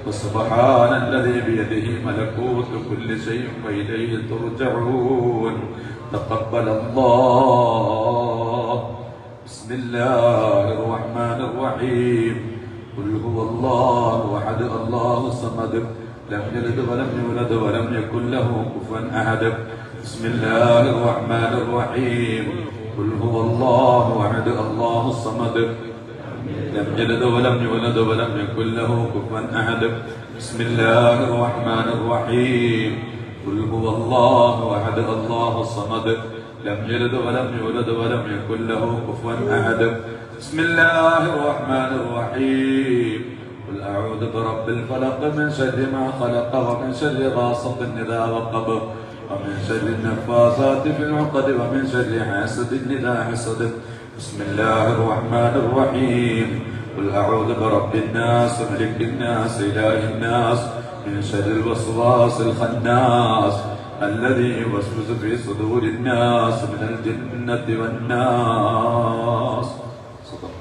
وسبحان الذي بيده ملكوت كل شيء وإليه ترجعون تقبل الله بسم الله الرحمن الرحيم قل هو الله أحد الله الصمد لم يلد ولم يولد ولم يكن له كفوا أحد بسم الله الرحمن الرحيم قل هو الله أحد الله الصمد لم يلد ولم يولد ولم يكن له كفوا أحد بسم الله الرحمن الرحيم قل هو الله أحد الله الصمد لم يلد ولم يولد ولم يكن له كفوا أحد بسم الله الرحمن الرحيم قل أعوذ برب الفلق من شر ما خلق ومن شر غاسق إذا وقب ومن شر النفاثات في العقد ومن شر حاسد إذا حسد بسم الله الرحمن الرحيم قل أعوذ برب الناس ملك الناس إله الناس من شر الوسواس الخناس الذي يوسوس في صدور الناس من الجنة والناس صدق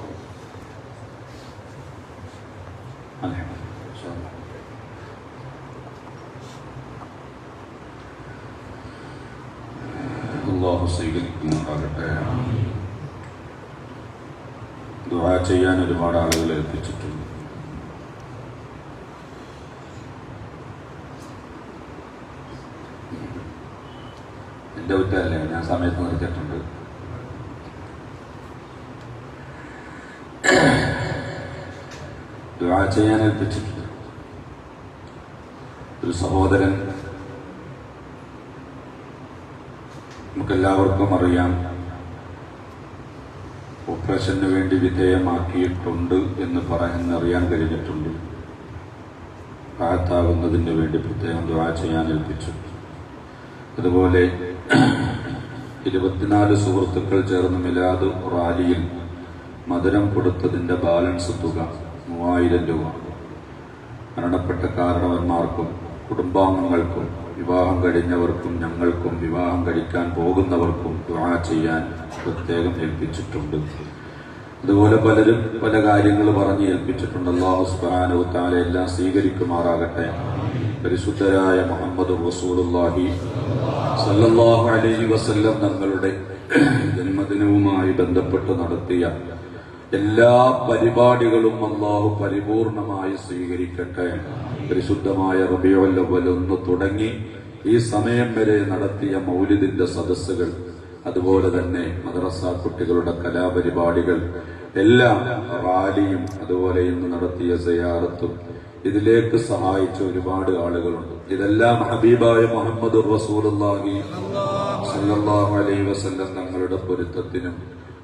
الحمد لله الله സ്വീകരിക്കുമാറാകട്ടെ. ദുആ ചെയ്യാൻ ഒരുപാട് ആളുകൾ ഏൽപ്പിച്ചിട്ടുണ്ട്. എൻ്റെ കുറ്റമല്ലേ, ഞാൻ സമയത്ത് നിർത്തിയിട്ടുണ്ട്. ദുആ ചെയ്യാൻ ഏൽപ്പിച്ചിട്ടുണ്ട്. ഒരു സഹോദരൻ, നമുക്കെല്ലാവർക്കും അറിയാം, ഓപ്പറേഷന് വേണ്ടി വിധേയമാക്കിയിട്ടുണ്ട് എന്നറിയാൻ കഴിഞ്ഞിട്ടുണ്ട്. റാഹത്താകുന്നതിന് വേണ്ടി പ്രത്യേകം ദുആ ചെയ്യാൻ ഏൽപ്പിച്ചു. അതുപോലെ 24 സുഹൃത്തുക്കൾ ചേർന്ന് മിലാദ് റാലിയിൽ മധുരം കൊടുത്തതിൻ്റെ ബാലൻസ് തുക 3000 രൂപ മരണപ്പെട്ട കാരണവന്മാർക്കും കുടുംബാംഗങ്ങൾക്കും വിവാഹം കഴിഞ്ഞവർക്കും ഞങ്ങൾക്കും വിവാഹം കഴിക്കാൻ പോകുന്നവർക്കും ദുആ ചെയ്യാൻ പ്രത്യേകം ഏൽപ്പിച്ചിട്ടുണ്ട്. അതുപോലെ പലരും പല കാര്യങ്ങൾ പറഞ്ഞ് ഏൽപ്പിച്ചിട്ടുണ്ട്. അല്ലാഹു സുബ്ഹാനഹു വ തആല എല്ലാം സ്വീകരിക്കുമാറാകട്ടെ. പരിശുദ്ധരായ മുഹമ്മദ് റസൂലുള്ളാഹി സല്ലല്ലാഹു അലൈഹി വസല്ലം തങ്ങളുടെ ജന്മദിനവുമായി ബന്ധപ്പെട്ട് നടത്തിയ എല്ലാ പരിപാടികളും അല്ലാഹു പരിപൂർണമായി സ്വീകരിക്കട്ടെ. പരിശുദ്ധമായ റബീഉൽ അവ്വൽ 1 തുടങ്ങി ഈ സമയം വരെ നടത്തിയ മൗലിദിന്റെ സദസ്സുകൾ, അതുപോലെ തന്നെ മദ്രസ കുട്ടികളുടെ കലാപരിപാടികൾ എല്ലാം, റാലിയും അതുപോലെ ഇന്ന് നടത്തിയ സിയാറത്തും ഇതിലേക്ക് സഹായിച്ച ഒരുപാട് ആളുകളുണ്ട്. ഇതെല്ലാം ഹബീബായ മുഹമ്മദ് റസൂലുള്ളാഹി സ്വല്ലല്ലാഹു അലൈഹി വസല്ലം തങ്ങളുടെ പൊരുത്തത്തിനും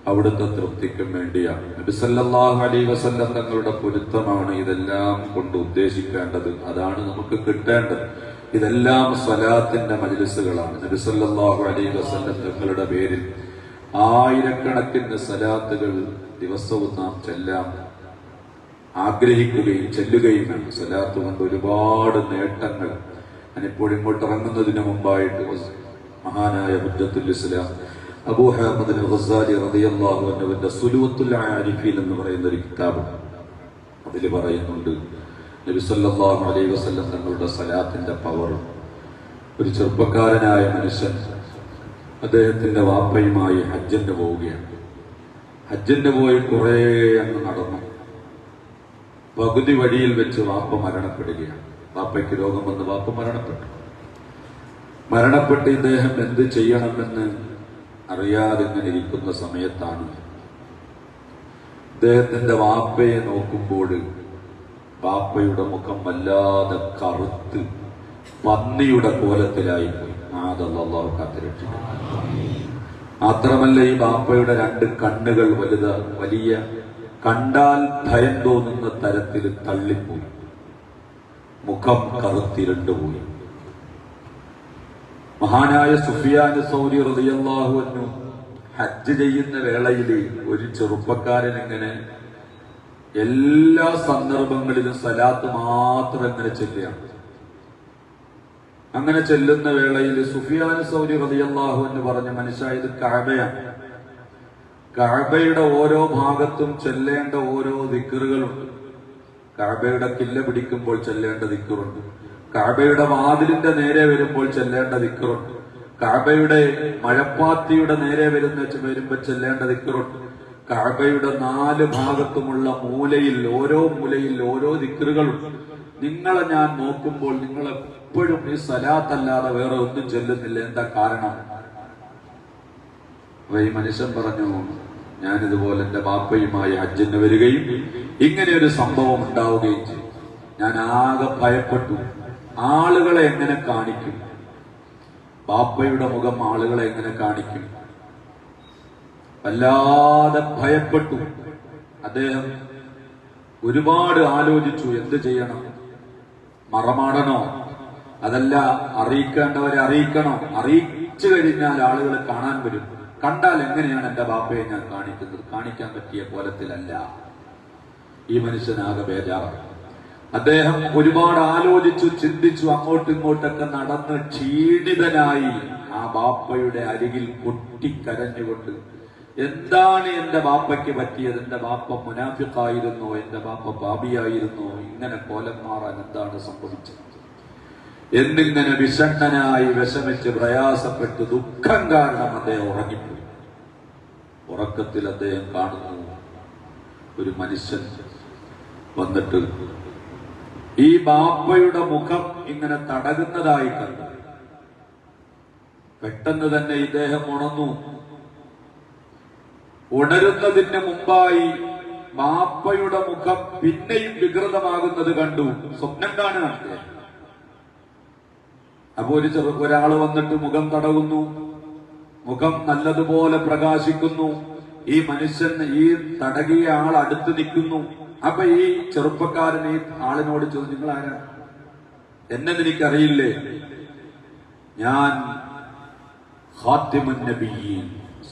അവിടുത്തെ തൃപ്തിക്കും വേണ്ടിയാണ്. നബി സല്ലല്ലാഹു അലൈഹി വസല്ലം തങ്ങളുടെ പൊരുത്തമാണ് ഇതെല്ലാം കൊണ്ട് ഉദ്ദേശിക്കേണ്ടത്, അതാണ് നമുക്ക് കിട്ടേണ്ടത്. ഇതെല്ലാം സ്വലാത്തിന്റെ മജ്ലിസുകളാണ്. നബി സല്ലല്ലാഹു അലൈഹി വസല്ലം തങ്ങളുടെ പേരിൽ ആയിരക്കണക്കിന് സ്വലാത്തുകൾ ദിവസവും നാം ചെല്ലാൻ ആഗ്രഹിക്കുകയും ചെല്ലുകയും വേണം. സ്വലാത്ത് കൊണ്ട് ഒരുപാട് നേട്ടങ്ങൾ. ഞാനിപ്പോൾ ഇങ്ങോട്ട് ഇറങ്ങുന്നതിന് മുമ്പായിട്ട് മഹാനായ ഹുജ്ജത്തുൽ ഇസ്ലാം അബൂ ഹാമിദ് അൽ ഗസാലി റളിയല്ലാഹു അൻഹുവിന്റെ സുലൂത്തുൽ ആരിഫീൻ എന്ന് പറയുന്ന ഒരു കിതാബ്, അതിൽ പറയുന്നുണ്ട് നബി സല്ലല്ലാഹു അലൈഹി വസല്ലം തങ്ങളുടെ സ്വലാത്തിന്റെ പവർ. ഒരു ചെറുപ്പക്കാരനായ മനുഷ്യൻ അദ്ദേഹത്തിന്റെ വാപ്പയുമായി ഹജ്ജിന് പോവുകയാണ്. ഹജ്ജിന് പോയി കുറെ അങ്ങ് നടന്നു. പകുതി വഴിയിൽ വെച്ച് വാപ്പ മരണപ്പെടുകയാണ്. വാപ്പയ്ക്ക് രോഗം വന്ന് വാപ്പ മരണപ്പെട്ട് ഇദ്ദേഹം എന്ത് ചെയ്യണമെന്ന് അറിയാതെ ഇങ്ങനെ ഇരിക്കുന്ന സമയത്താണ് ഇദ്ദേഹത്തിന്റെ വാപ്പയെ നോക്കുമ്പോൾ വാപ്പയുടെ മുഖം വല്ലാതെ കറുത്ത് പന്നിയുടെ കോലത്തിലായിപ്പോയി. അല്ലാഹു കാത്തുരക്ഷിക്കട്ടെ. മാത്രമല്ല ഈ വാപ്പയുടെ 2 കണ്ണുകൾ വലിയ കണ്ടാൽ ഭയം തോന്നുന്ന തരത്തിൽ തള്ളിപ്പോയി. മുഖം കറുത്തിരണ്ടുപോയി. മഹാനായ സുഫിയാൻ സൗരി റളിയല്ലാഹു അൻഹു ഹജ്ജ് ചെയ്യുന്ന വേളയിൽ ഒരു ചെറുപ്പക്കാരൻ എങ്ങനെ എല്ലാ സന്ദർഭങ്ങളിലും സലാത്ത് മാത്രം എങ്ങനെ ചെല്ലുകയാണ്. അങ്ങനെ ചെല്ലുന്ന വേളയിൽ സുഫിയാൻ സൗരി റളിയല്ലാഹു അൻഹു പറഞ്ഞ മനുഷ്യ, ഇത് കഅബയാണ്. കഅബയുടെ ഓരോ ഭാഗത്തും ചെല്ലേണ്ട ഓരോ ദിക്റുകളുണ്ട്. കഅബയുടെ കില്ല പിടിക്കുമ്പോൾ ചെല്ലേണ്ട ദിക്റുണ്ട്. കഅബയുടെ വാതിലിന്റെ നേരെ വരുമ്പോൾ ചെല്ലേണ്ട ദിക്റുണ്ട്. കഅബയുടെ മഴപ്പാത്തിയുടെ നേരെ വരുമ്പോൾ ചെല്ലേണ്ട ദിക്റുണ്ട്. കഅബയുടെ 4 ഭാഗത്തുമുള്ള ഓരോ മൂലയിൽ ഓരോ ദിക്റുകളുണ്ട്. നിങ്ങളെ ഞാൻ നോക്കുമ്പോൾ നിങ്ങൾ എപ്പോഴും ഈ സലാത്തല്ലാതെ വേറെ ഒന്നും ചെല്ലുന്നില്ല, എന്താ കാരണം? അപ്പൊ ഈ മനുഷ്യൻ പറഞ്ഞു, ഞാനിതുപോലെ എന്റെ ബാപ്പയുമായി ഹജ്ജിന് വരികയും ഇങ്ങനെ ഒരു സംഭവം ഉണ്ടാവുകയും ചെയ്തു. ഞാൻ ആകെ ഭയപ്പെട്ടു. ആളുകളെ എങ്ങനെ കാണിക്കും? ബാപ്പയുടെ മുഖം ആളുകളെ എങ്ങനെ കാണിക്കും? വല്ലാതെ ഭയപ്പെട്ടു. അദ്ദേഹം ഒരുപാട് ആലോചിച്ചു, എന്ത് ചെയ്യണം? മറമാടണോ? അതല്ല അറിയിക്കേണ്ടവരെ അറിയിക്കണോ? അറിയിച്ചു കഴിഞ്ഞാൽ ആളുകൾ കാണാൻ വരും. കണ്ടാൽ എങ്ങനെയാണ് എന്റെ ബാപ്പയെ ഞാൻ കാണിക്കുന്നത്? കാണിക്കാൻ പറ്റിയ കോലത്തിലല്ല. ഈ മനുഷ്യനാകെ ബേജാറാണ്. അദ്ദേഹം ഒരുപാട് ആലോചിച്ചു, ചിന്തിച്ചു, അങ്ങോട്ടും ഇങ്ങോട്ടൊക്കെ നടന്ന് ക്ഷീണിതനായി ആ ബാപ്പയുടെ അരികിൽ പൊട്ടിക്കരഞ്ഞുകൊണ്ട്, എന്താണ് എന്റെ ബാപ്പയ്ക്ക് പറ്റിയത്? എന്റെ ബാപ്പ മുനാഫിഖായിരുന്നോ? എന്റെ ബാപ്പ പാപിയായിരുന്നോ? ഇങ്ങനെ കോലം മാറാൻ എന്താണ് സംഭവിച്ചത്? എന്നിങ്ങനെ വിഷണ്ണനായി വിഷമിച്ച് പ്രയാസപ്പെട്ട് ദുഃഖം കാരണം അദ്ദേഹം ഉറങ്ങിപ്പോയി. ഉറക്കത്തിൽ അദ്ദേഹം കാണുന്നു, ഒരു മനുഷ്യൻ വന്നിട്ട് ഈ ബാപ്പയുടെ മുഖം ഇങ്ങനെ തടകുന്നതായി കണ്ടു. പെട്ടെന്ന് തന്നെ ഇദ്ദേഹം ഉണർന്നു. ഉണരുന്നതിന് മുമ്പായി ബാപ്പയുടെ മുഖം പിന്നെയും വികൃതമാകുന്നത് കണ്ടു. സ്വപ്നം കാണുകയാണ്. അപ്പൊ ഒരാള് വന്നിട്ട് മുഖം തടവുന്നു. മുഖം നല്ലതുപോലെ പ്രകാശിക്കുന്നു. ഈ മനുഷ്യൻ, ഈ തടകിയ ആൾ അടുത്ത് നിൽക്കുന്നു. അപ്പൊ ഈ ചെറുപ്പക്കാരൻ ഈ ആളിനോട് ചോദിച്ചു, നിങ്ങൾ ആരാ? എന്നെ നിനക്കറിയില്ലേ? ഞാൻ ഖാത്തിമുൻ നബിയ്യീൻ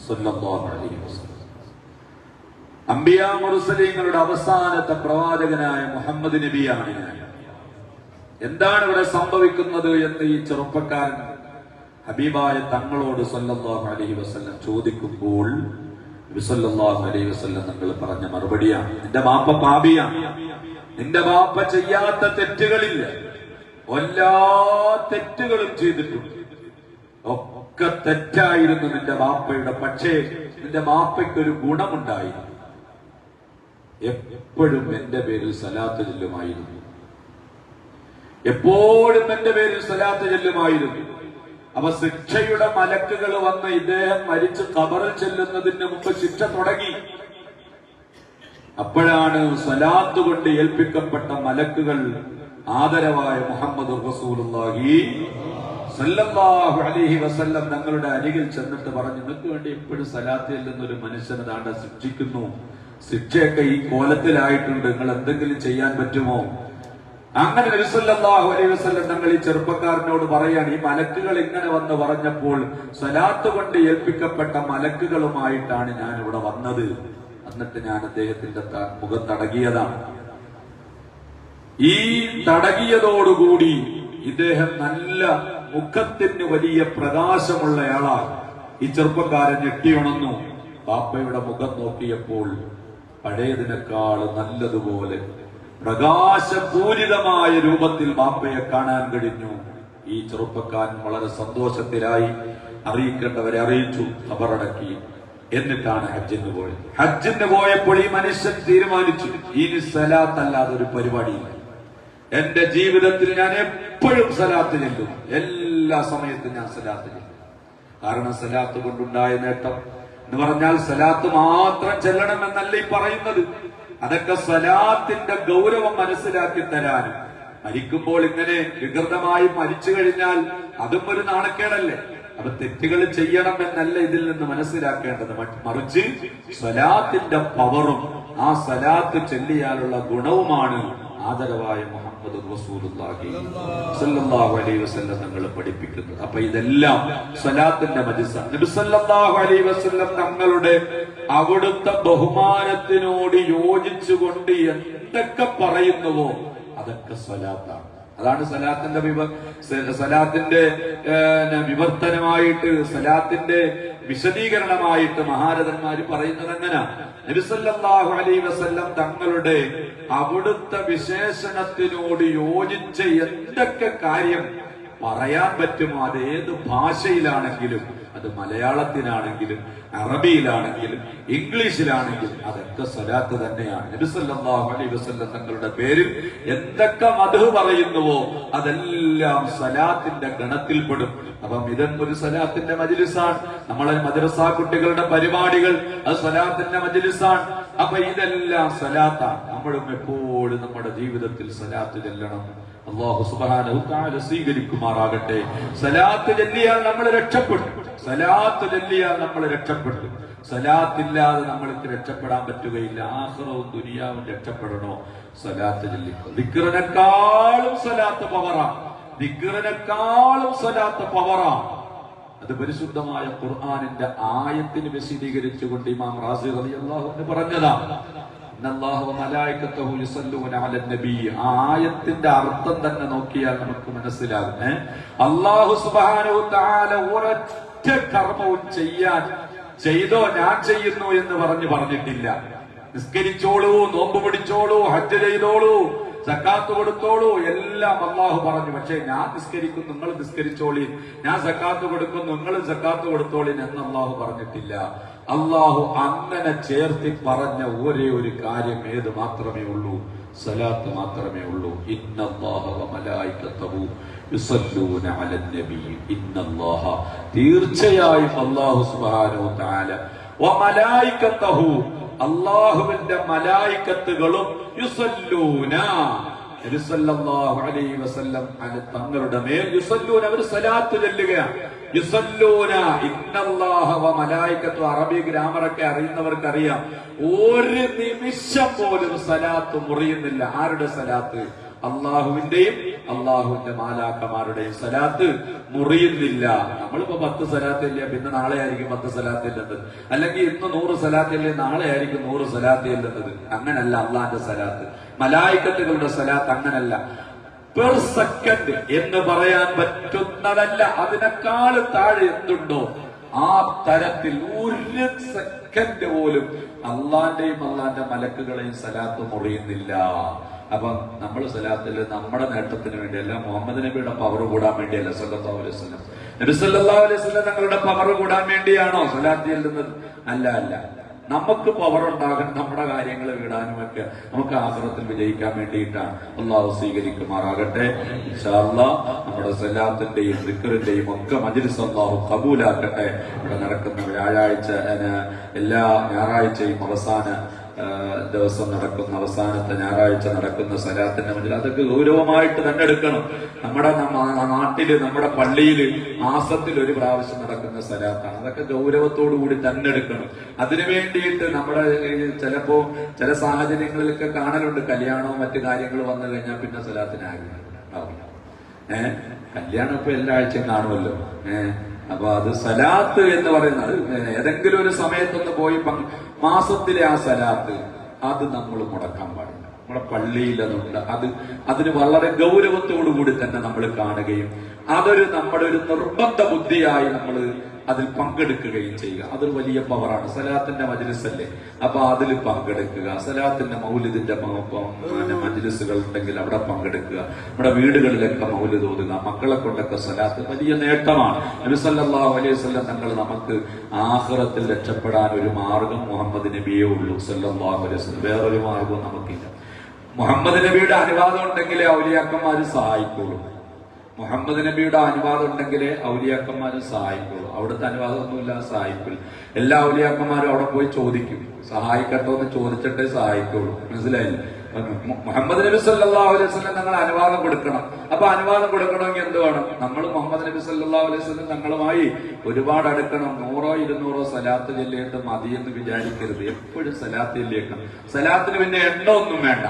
സല്ലല്ലാഹു അലൈഹി വസല്ലം, അംബിയാ മുർസലീങ്ങളുടെ അവസാനത്തെ പ്രവാചകനായ മുഹമ്മദ് നബിയാണ് ഞാൻ. എന്താണ് ഇവിടെ സംഭവിക്കുന്നത് എന്ന് ഈ ചെറുപ്പക്കാരൻ ഹബീബായ തങ്ങളോട് സല്ലല്ലാഹു അലൈഹി വസല്ലം ചോദിക്കുമ്പോൾ നബി സല്ലല്ലാഹു അലൈഹി വസല്ലം തങ്ങൾ പറഞ്ഞ മറുപടിയാണ്, നിന്റെ ബാപ്പ പാപിയാണ്. നിന്റെ ബാപ്പ ചെയ്യാത്ത തെറ്റുകളില്ല. എല്ലാ തെറ്റുകളും ചെയ്തിട്ടുണ്ട്. ഒക്കെ തെറ്റായിരുന്നു നിന്റെ ബാപ്പയുടെ. പക്ഷേ നിന്റെ ബാപ്പയ്ക്കൊരു ഗുണമുണ്ടായിരുന്നു. എപ്പോഴും എന്റെ പേരിൽ സലാത്ത് ചൊല്ലുമായിരുന്നു. എപ്പോഴും എന്റെ പേരിൽ സലാത്ത് ചൊല്ലുമായിരുന്നു. അപ്പൊ ശിക്ഷയുടെ മലക്കുകൾ വന്ന് ഇദ്ദേഹം മരിച്ച് ഖബറിൽ ചെല്ലുന്നതിന് മുമ്പ് ശിക്ഷ തുടങ്ങി. അപ്പോഴാണ് സലാത്ത് കൊണ്ട് ഏൽപ്പിക്കപ്പെട്ട മലക്കുകൾ ആദരവായ മുഹമ്മദ് റസൂലുള്ളാഹി സല്ലല്ലാഹു അലൈഹി വസല്ലം തങ്ങളുടെ അരികിൽ ചെന്നിട്ട് പറഞ്ഞു, നിങ്ങൾക്ക് വേണ്ടി എപ്പോഴും സലാത്ത് ചെല്ലുന്നൊരു മനുഷ്യനെ താണ്ട ശിക്ഷിക്കുന്നു. ശിക്ഷയൊക്കെ ഈ കോലത്തിലായിട്ടുണ്ട്. നിങ്ങൾ എന്തെങ്കിലും ചെയ്യാൻ പറ്റുമോ? അങ്ങനെ നബി സല്ലല്ലാഹു അലൈഹി വസല്ലം തങ്ങൾ ഈ ചെറുപ്പക്കാരനോട് പറയാണ്, ഈ മലക്കുകൾ ഇങ്ങനെ വന്ന് പറഞ്ഞപ്പോൾ സലാത്ത് കൊണ്ട് ഏൽപ്പിക്കപ്പെട്ട മലക്കുകളുമായിട്ടാണ് ഞാൻ ഇവിടെ വന്നത്. എന്നിട്ട് ഞാൻ അദ്ദേഹത്തിന്റെ മുഖം തടകിയതാണ്. ഈ തടകിയതോടുകൂടി ഇദ്ദേഹം നല്ല മുഖത്തിന് വലിയ പ്രകാശമുള്ളയാളാണ്. ഈ ചെറുപ്പക്കാരൻ ഞെട്ടിയുണർന്നു. ബാപ്പയുടെ മുഖം നോക്കിയപ്പോൾ പഴയതിനേക്കാൾ നല്ലതുപോലെ പ്രകാശപൂരിതമായ രൂപത്തിൽ ബാപ്പയെ കാണാൻ കഴിഞ്ഞു. ഈ ചെറുപ്പക്കാരൻ വളരെ സന്തോഷത്തിലായി. അറിയിക്കേണ്ടവരെ അറിയിച്ചു, ഖബറടക്കി. എന്നിട്ടാണ് ഹജ്ജിന് പോയത്. ഹജ്ജിന് പോയപ്പോൾ ഈ മനുഷ്യൻ തീരുമാനിച്ചു, ഇനി സലാത്ത് അല്ലാതെ ഒരു പരിപാടിയില്ല. എന്റെ ജീവിതത്തിൽ ഞാൻ എപ്പോഴും സലാത്ത് ചെല്ലും. എല്ലാ സമയത്തും ഞാൻ സലാത്ത് ചെല്ലും. കാരണം സലാത്ത് കൊണ്ടുണ്ടായ നേട്ടം എന്ന് പറഞ്ഞാൽ സലാത്ത് മാത്രം ചെല്ലണമെന്നല്ല ഈ പറയുന്നത്. അതൊക്കെ സലാത്തിന്റെ ഗൗരവം മനസ്സിലാക്കി തരാനും, മരിക്കുമ്പോൾ ഇങ്ങനെ വികൃതമായി മരിച്ചു കഴിഞ്ഞാൽ അതും ഒരു നാണക്കേടല്ലേ. അപ്പൊ തെറ്റുകൾ ചെയ്യണം എന്നല്ല ഇതിൽ നിന്ന് മനസ്സിലാക്കേണ്ടത്. മറിച്ച് സലാത്തിന്റെ പവറും ആ സലാത്ത് ചെല്ലിയാലുള്ള ഗുണവുമാണ് ആദരവായ മുഹമ്മദ് റസൂലുള്ളാഹി സ്വല്ലല്ലാഹു അലൈഹി വസല്ലം തങ്ങൾ പഠിപ്പിക്കുന്നത്. അപ്പൊ ഇതെല്ലാം സലാത്തിന്റെ മജ്‌ലിസാണ്. നബി സല്ലല്ലാഹു അലൈഹി വസല്ലം തങ്ങളുടെ അവിടുത്തെ ബഹുമാനത്തിനോട് യോജിച്ചുകൊണ്ട് എന്തൊക്കെ പറയുന്നുവോ അതൊക്കെ സലാത്താണ്. അതാണ് സലാത്തിന്റെ വിവർത്തനമായിട്ട്, സലാത്തിന്റെ വിശദീകരണമായിട്ട് മഹാരഥന്മാര് പറയുന്നത് എങ്ങനെ? നബി സല്ലല്ലാഹു അലൈഹി വസല്ലം തങ്ങളുടെ അവിടുത്തെ വിശേഷണത്തിനോട് യോജിച്ച് എന്തൊക്കെ കാര്യം പറയാൻ പറ്റുമോ അത് ഏത് ഭാഷയിലാണെങ്കിലും, അത് മലയാളത്തിനാണെങ്കിലും അറബിയിലാണെങ്കിലും ഇംഗ്ലീഷിലാണെങ്കിലും അതൊക്കെ സലാത്ത് തന്നെയാണ്. നബി സല്ലല്ലാഹു അലൈഹി വസല്ലം തങ്ങളുടെ പേരിൽ എന്തൊക്കെ മദ്ഹ് പറയുന്നുവോ അതെല്ലാം സലാത്തിന്റെ ഗണത്തിൽപ്പെടും. അപ്പം ഇതൊരു സലാത്തിന്റെ മജ്‌ലിസാണ്. നമ്മളെ മദ്രസ കുട്ടികളുടെ പരിപാടികൾ അത് സലാത്തിന്റെ മജ്‌ലിസാണ്. അപ്പൊ ഇതെല്ലാം സലാത്താണ്. നമ്മളും എപ്പോഴും നമ്മുടെ ജീവിതത്തിൽ സലാത്ത് ചെല്ലണം. അല്ലാഹു സുബ്ഹാനഹു തആല സ്വീകരിക്കുമാറാകട്ടെ. സലാത്ത് ചൊല്ലിയാൽ നമ്മൾ രക്ഷപ്പെടും. സലാത്ത് ചൊല്ലിയാൽ നമ്മൾ രക്ഷപ്പെട്ടു. സലാത്തില്ലാതെ നമ്മൾക്ക് രക്ഷപ്പെടാൻ പറ്റുകയില്ല. ആഖിറവും ദുനിയാവും രക്ഷപ്പെടണോ സലാത്ത് ചൊല്ലിക്കോ. ദിക്റിനെക്കാളും സലാത്ത് പവറാണ്. ദിക്റിനെക്കാളും സലാത്ത് പവറാണ്. അത് പരിശുദ്ധമായ ഖുർആനിന്റെ ആയത്തിന് വിശദീകരിച്ചുകൊണ്ട് ഇമാം റാസി റളിയല്ലാഹു അൻഹു പറഞ്ഞതാണ്. ആ ആയത്തിന്റെ അർത്ഥം തന്നെ നോക്കിയാൽ നമുക്ക് മനസ്സിലാകും. അല്ലാഹു സുബ്ഹാനഹു തആല ഒരൊറ്റ കർമ്മവും ചെയ്തോ ഞാൻ ചെയ്യുന്നു എന്ന് പറഞ്ഞിട്ടില്ല. നിസ്കരിച്ചോളൂ, നോമ്പ് പിടിച്ചോളൂ, ഹജ്ജ് ചെയ്തോളൂ, സക്കാത്ത് കൊടുത്തോളൂ, എല്ലാം അള്ളാഹു പറഞ്ഞു. പക്ഷെ ഞാൻ നിസ്കരിക്കും, നിങ്ങൾ നിസ്കരിച്ചോളീൻ. ഞാൻ സക്കാത്ത് കൊടുക്കും, നിങ്ങൾ സക്കാത്ത് കൊടുത്തോളീൻ എന്ന് അള്ളാഹു പറഞ്ഞിട്ടില്ല. അള്ളാഹു അങ്ങനെ ചേർത്തി പറഞ്ഞ ഒരേ ഒരു കാര്യം ഏത് മാത്രമേ ഉള്ളൂ? സലാത്ത് മാത്രമേ ഉള്ളൂ. ഇന്നല്ലാഹ വ മലായികതഹു യുസല്ലൂന അലൻ നബി. ഇന്നല്ലാഹ, തീർച്ചയായും അല്ലാഹു സുബ്ഹാനഹു വ തആല, വ മലായികതഹു, അള്ളാഹുവിന്റെ മലായിക്കത്തുകളും യുസല്ലൂന നബി സല്ലല്ലാഹു അലൈഹി വസല്ലം തങ്ങളുടെ മേൽ യുസല്ലൂന, അവർ സലാത്ത് ചൊല്ലുകയാണ്. യുസല്ലൂന ഇന്നല്ലാഹ വ മലായികത്തു, അറബി ഗ്രാമറൊക്കെ അറിയുന്നവർക്ക് അറിയാം. ഒരു നിമിഷം പോലും സലാത്ത് മുറിയുന്നില്ല. ആരുടെ സലാത്ത്? അള്ളാഹുവിന്റെയും അള്ളാഹുവിന്റെ മാലാക്കമാരുടെയും സലാത്ത് മുറിയുന്നില്ല. നമ്മളിപ്പോ 10 സലാത്തില്ല, പിന്നെ നാളെ ആയിരിക്കും 10 സലാത്ത് ഇല്ലെന്നത്. അല്ലെങ്കിൽ ഇന്ന് 100 സലാത്തില്ലേ, നാളെ ആയിരിക്കും 100 സലാത്ത് ഇല്ലെന്നത്. അങ്ങനല്ല അള്ളാന്റെ സലാത്ത്. മലായിക്കത്തുകളുടെ സലാത്ത് അങ്ങനല്ല. പെർ സെക്കൻഡ് എന്ന് പറയാൻ പറ്റുന്നതല്ല. അതിനേക്കാൾ താഴെ എന്തുണ്ടോ ആ തരത്തിൽ ഒരു സെക്കൻഡ് പോലും അള്ളാന്റെയും അള്ളാന്റെ മലക്കുകളെയും സലാത്ത് മുറിയുന്നില്ല. അപ്പൊ നമ്മൾ സലാത്തിൽ നമ്മുടെ നേട്ടത്തിന് വേണ്ടിയല്ല, മുഹമ്മദ് നബിയുടെ പവർ കൂടാൻ വേണ്ടിയല്ല. സല്ലല്ലാഹു അലൈഹി വസല്ലം നബി സല്ലല്ലാഹു അലൈഹി വസല്ലം തങ്ങളുടെ പവർ കൂടാൻ വേണ്ടിയാണോ സലാത്ത് ചെല്ലുന്നത്? അല്ല അല്ല. നമുക്ക് പവർ ഉണ്ടാകാൻ, നമ്മുടെ കാര്യങ്ങൾ വിടാനും ഒക്കെ നമുക്ക് ആഖിറത്തിൽ വിജയിക്കാൻ വേണ്ടിയിട്ടാണ്. അള്ളാഹു സ്വീകരിക്കുമാറാകട്ടെ. ഇൻഷാ അല്ലാഹ് നമ്മുടെ സലാത്തിന്റെയും ദിക്റിന്റെയും ഒക്കെ മജ്ലിസ് അള്ളാഹു കബൂലാക്കട്ടെ. ഇവിടെ നടക്കുന്ന വ്യാഴാഴ്ച, എല്ലാ ഞായറാഴ്ചയും അവസാന ദിവസം നടക്കുന്ന, അവസാനത്തെ ഞായറാഴ്ച നടക്കുന്ന സലാത്തിന്റെ മജ്ലിസ് അതൊക്കെ ഗൗരവമായിട്ട് തന്നെ എടുക്കണം. നമ്മുടെ നാട്ടില്, നമ്മുടെ പള്ളിയില് മാസത്തിൽ ഒരു പ്രാവശ്യം നടക്കുന്ന സലാത്താണ്. അതൊക്കെ ഗൗരവത്തോടു കൂടി തന്നെ എടുക്കണം. അതിനു വേണ്ടിയിട്ട് നമ്മുടെ ചിലപ്പോ ചില സാഹചര്യങ്ങളിലൊക്കെ കാണലുണ്ട്, കല്യാണവും മറ്റു കാര്യങ്ങളും വന്നു കഴിഞ്ഞാൽ പിന്നെ സലാത്തിനാകില്ല. കല്യാണം ഇപ്പൊ എല്ലാ ആഴ്ചയും കാണുമല്ലോ. അപ്പൊ അത് സലാത്ത് എന്ന് പറയുന്നത് ഏതെങ്കിലും ഒരു സമയത്തൊന്ന് പോയി മാസത്തിലെ ആ സലാത്ത് അത് നമ്മൾ മുടക്കാൻ പാടില്ല. നമ്മുടെ പള്ളിയിൽ അതുണ്ട്. അതിന് വളരെ ഗൗരവത്തോടു കൂടി തന്നെ നമ്മൾ കാണുകയും അതൊരു നമ്മുടെ ഒരു നിർബന്ധ ബുദ്ധിയായി നമ്മൾ അതിൽ പങ്കെടുക്കുകയും ചെയ്യുക. അതൊരു വലിയ പവറാണ്. സലാത്തിന്റെ മജ്ലിസ് അല്ലേ, അപ്പൊ അതിൽ പങ്കെടുക്കുക. സലാത്തിന്റെ മൗലിദിന്റെ മജ്ലിസുകൾ ഉണ്ടെങ്കിൽ അവിടെ പങ്കെടുക്കുക. നമ്മുടെ വീടുകളിലൊക്കെ മൗലിദ് ഓതുക. മക്കളെ കൊണ്ടൊക്കെ സലാത്ത് വലിയ നേട്ടമാണ്. നബി സല്ലല്ലാഹു അലൈഹി വസല്ലം തങ്ങൾ നമുക്ക് ആഖിറത്തിൽ രക്ഷപ്പെടാൻ ഒരു മാർഗം മുഹമ്മദ് നബിയേ ഉള്ളൂ സല്ലല്ലാഹു അലൈഹി വസല്ലം. വേറൊരു മാർഗവും നമുക്കില്ല. മുഹമ്മദ് നബിയുടെ അനുവാദം ഉണ്ടെങ്കിലേ ഔലിയാക്കന്മാര് സഹായിക്കുള്ളൂ. മുഹമ്മദ് നബിയുടെ അനുവാദം ഉണ്ടെങ്കിലേ ഔലിയാക്കന്മാര് സഹായിക്കുള്ളൂ. അവിടുത്തെ അനുവാദമൊന്നുമില്ല, സഹായിക്കില്ല. എല്ലാ ഔലിയാക്കന്മാരും അവിടെ പോയി ചോദിക്കും, സഹായിക്കട്ടോ എന്ന് ചോദിച്ചിട്ടേ സഹായിക്കുള്ളൂ. മനസ്സിലായില്ല? മുഹമ്മദ് നബി സല്ലല്ലാഹു അലൈഹി വസല്ലം തങ്ങൾ അനുവാദം കൊടുക്കണം. അപ്പൊ അനുവാദം കൊടുക്കണമെങ്കിൽ എന്ത് വേണം? നമ്മൾ മുഹമ്മദ് നബി സല്ലല്ലാഹു അലൈഹി വസല്ലം തങ്ങളുമായി ഒരുപാട് അടുക്കണം. 100-200 സലാത്ത് ചൊല്ലിയിട്ട് മതിയെന്ന് വിചാരിക്കരുത്. എപ്പോഴും സലാത്ത് ചൊല്ലിയേക്കണം. സലാത്തിന് പിന്നെ എണ്ണമൊന്നും വേണ്ട.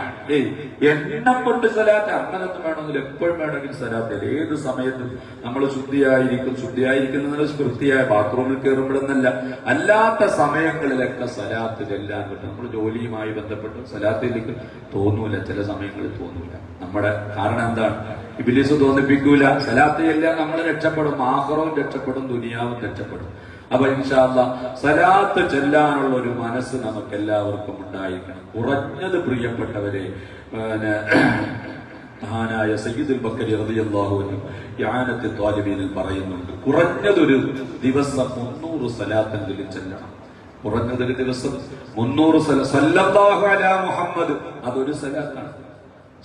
എണ്ണം കൊണ്ട് സലാത്ത് അങ്ങനൊന്നും വേണമെന്നില്ല. എപ്പോഴും വേണമെങ്കിൽ സലാത്ത്. ഏത് സമയത്തും നമ്മൾ ശുദ്ധിയായിരിക്കുന്ന വൃത്തിയായ ബാത്റൂമിൽ കയറുമ്പോഴെന്നല്ല, അല്ലാത്ത സമയങ്ങളിലൊക്കെ സലാത്ത് ചെല്ലാൻ പറ്റും. നമ്മൾ ജോലിയുമായി ബന്ധപ്പെട്ട് സലാത്തിലേക്ക് തോന്നൂല, ചില സമയങ്ങളിൽ തോന്നൂല. നമ്മുടെ കാരണം എന്താണ്? ഇബ്ലീസ് തോന്നിപ്പിക്കൂല. സലാത്ത് ചെല്ലാൻ നമ്മൾ രക്ഷപ്പെടും. ആഖിറവും രക്ഷപ്പെടും, ദുനിയാവും രക്ഷപ്പെടും. അപ്പൊ ഇൻഷാ അല്ലാഹ് സലാത്ത് ചെല്ലാനുള്ള ഒരു മനസ്സ് നമുക്ക് എല്ലാവർക്കും ഉണ്ടായിരിക്കണം. കുറഞ്ഞത് പ്രിയപ്പെട്ടവരെ, മഹാനായ സയ്യിദുൽ ബക്കരി റളിയല്ലാഹു അൻഹു ഇആനത്തുൽ ത്വാലിബീനിൽ പറയുന്നുണ്ട്, കുറഞ്ഞതൊരു ദിവസം 300 സലാത്തെങ്കിലും ചെല്ലണം. കുറഞ്ഞതൊരു ദിവസം 300 സല്ലല്ലാഹു അലാ മുഹമ്മദ്, അതൊരു സലാത്താണ്.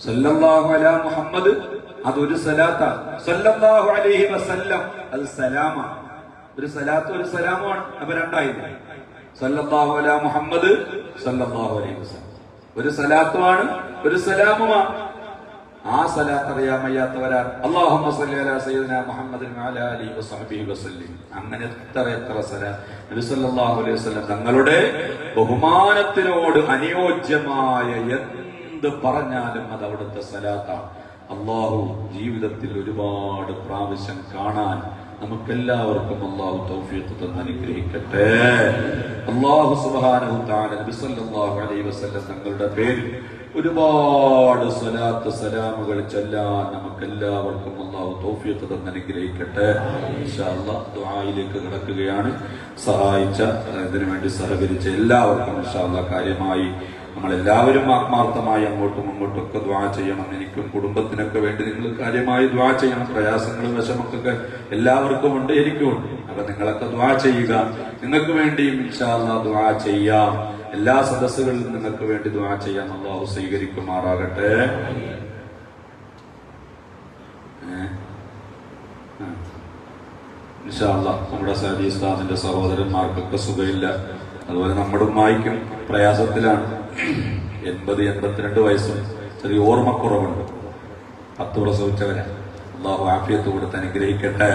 സല്ലല്ലാഹു അലാ മുഹമ്മദ്, അതൊരു സലാത്താണ്. സല്ലല്ലാഹു അലൈഹി വസല്ലം, അത് സലാമാണ്. ഒരു സലാത്ത് ഒരു സലാമുമാണ്. അപ്പൊ രണ്ടായില്ലേ? സല്ലല്ലാഹു അലാ മുഹമ്മദ്, സല്ലല്ലാഹു അലൈഹി വസല്ലം ഒരു സലാത്തുമാണ്, ഒരു സലാമുമാണ്. ആ സലാത്ത് അറിയാൻ വയ്യാത്തവരാ അല്ലാഹുമ്മ സ്വല്ലി അലാ സയ്യിദിനാ മുഹമ്മദിൻ വഅലാ ആലിഹി വസഹ്ബിഹി വസല്ലം. അങ്ങനെ എത്ര സലാത്ത് നബി സല്ലല്ലാഹു അലൈഹി വസല്ലം തങ്ങളുടെ ബഹുമാനത്തിനോട് അനുയോജ്യമായ എന്ത് പറഞ്ഞാലും അത് അവിടുത്തെ സലാത്താണ്. അല്ലാഹു ജീവിതത്തിൽ ഒരുപാട് പ്രാവശ്യം കാണാൻ നമുക്കെല്ലാവർക്കും അല്ലാഹു തൗഫീഖ് തന്ന് അനുഗ്രഹിക്കട്ടെ. അല്ലാഹു സുബ്ഹാനഹു തആല നബി സല്ലല്ലാഹു അലൈഹി വസല്ലം തങ്ങളുടെ പേരിൽ ഒരുപാട് സ്വലാത്ത് സലാമുകൾ ചൊല്ലാൻ നമുക്കെല്ലാവർക്കും അല്ലാഹു തൗഫീഖ് തന്ന് അനുഗ്രഹിക്കട്ടെ. ഇൻഷാ അല്ലാഹ് ദുആയിലേക്ക് കടക്കുകയാണ്. സഹായിച്ച, ഇതിനു വേണ്ടി സഹകരിച്ച എല്ലാവർക്കും ഇൻഷാ അല്ലാഹ് കാര്യമായി നമ്മളെല്ലാവരും ആത്മാർത്ഥമായി അങ്ങോട്ടും ഒക്കെ ദുആ ചെയ്യണം. എനിക്കും കുടുംബത്തിനൊക്കെ വേണ്ടി നിങ്ങൾ കാര്യമായി ദുആ ചെയ്യണം. പ്രയാസങ്ങളും വിഷമൊക്കെ എല്ലാവർക്കും ഉണ്ട്, എനിക്കും ഉണ്ട്. അപ്പൊ നിങ്ങളൊക്കെ ദുആ ചെയ്യുക. നിങ്ങൾക്ക് വേണ്ടിയും ഇൻഷാ അല്ലാഹ് ദുആ ചെയ്യാം. എല്ലാ സദസ്സുകളിലും നിങ്ങൾക്ക് വേണ്ടി ദുആ ചെയ്യാൻ അല്ലാഹു സ്വീകരിക്കുമാറാകട്ടെ. ഇൻഷാ അല്ലാഹ് നമ്മുടെ സാദി ഉസ്താദിന്റെ സഹോദരന്മാർക്കൊക്കെ സുഖമില്ല. അതുപോലെ നമ്മുടെ ഉമ്മായിക്കും പ്രയാസത്തിലാണ്. 82 വയസ്സും ചെറിയ ഓർമ്മക്കുറവുണ്ട്. 10 പ്രസവിച്ചവരാണ്. അള്ളാഹു ആഫിയത്ത് കൊടുത്ത് അനുഗ്രഹിക്കട്ടെ.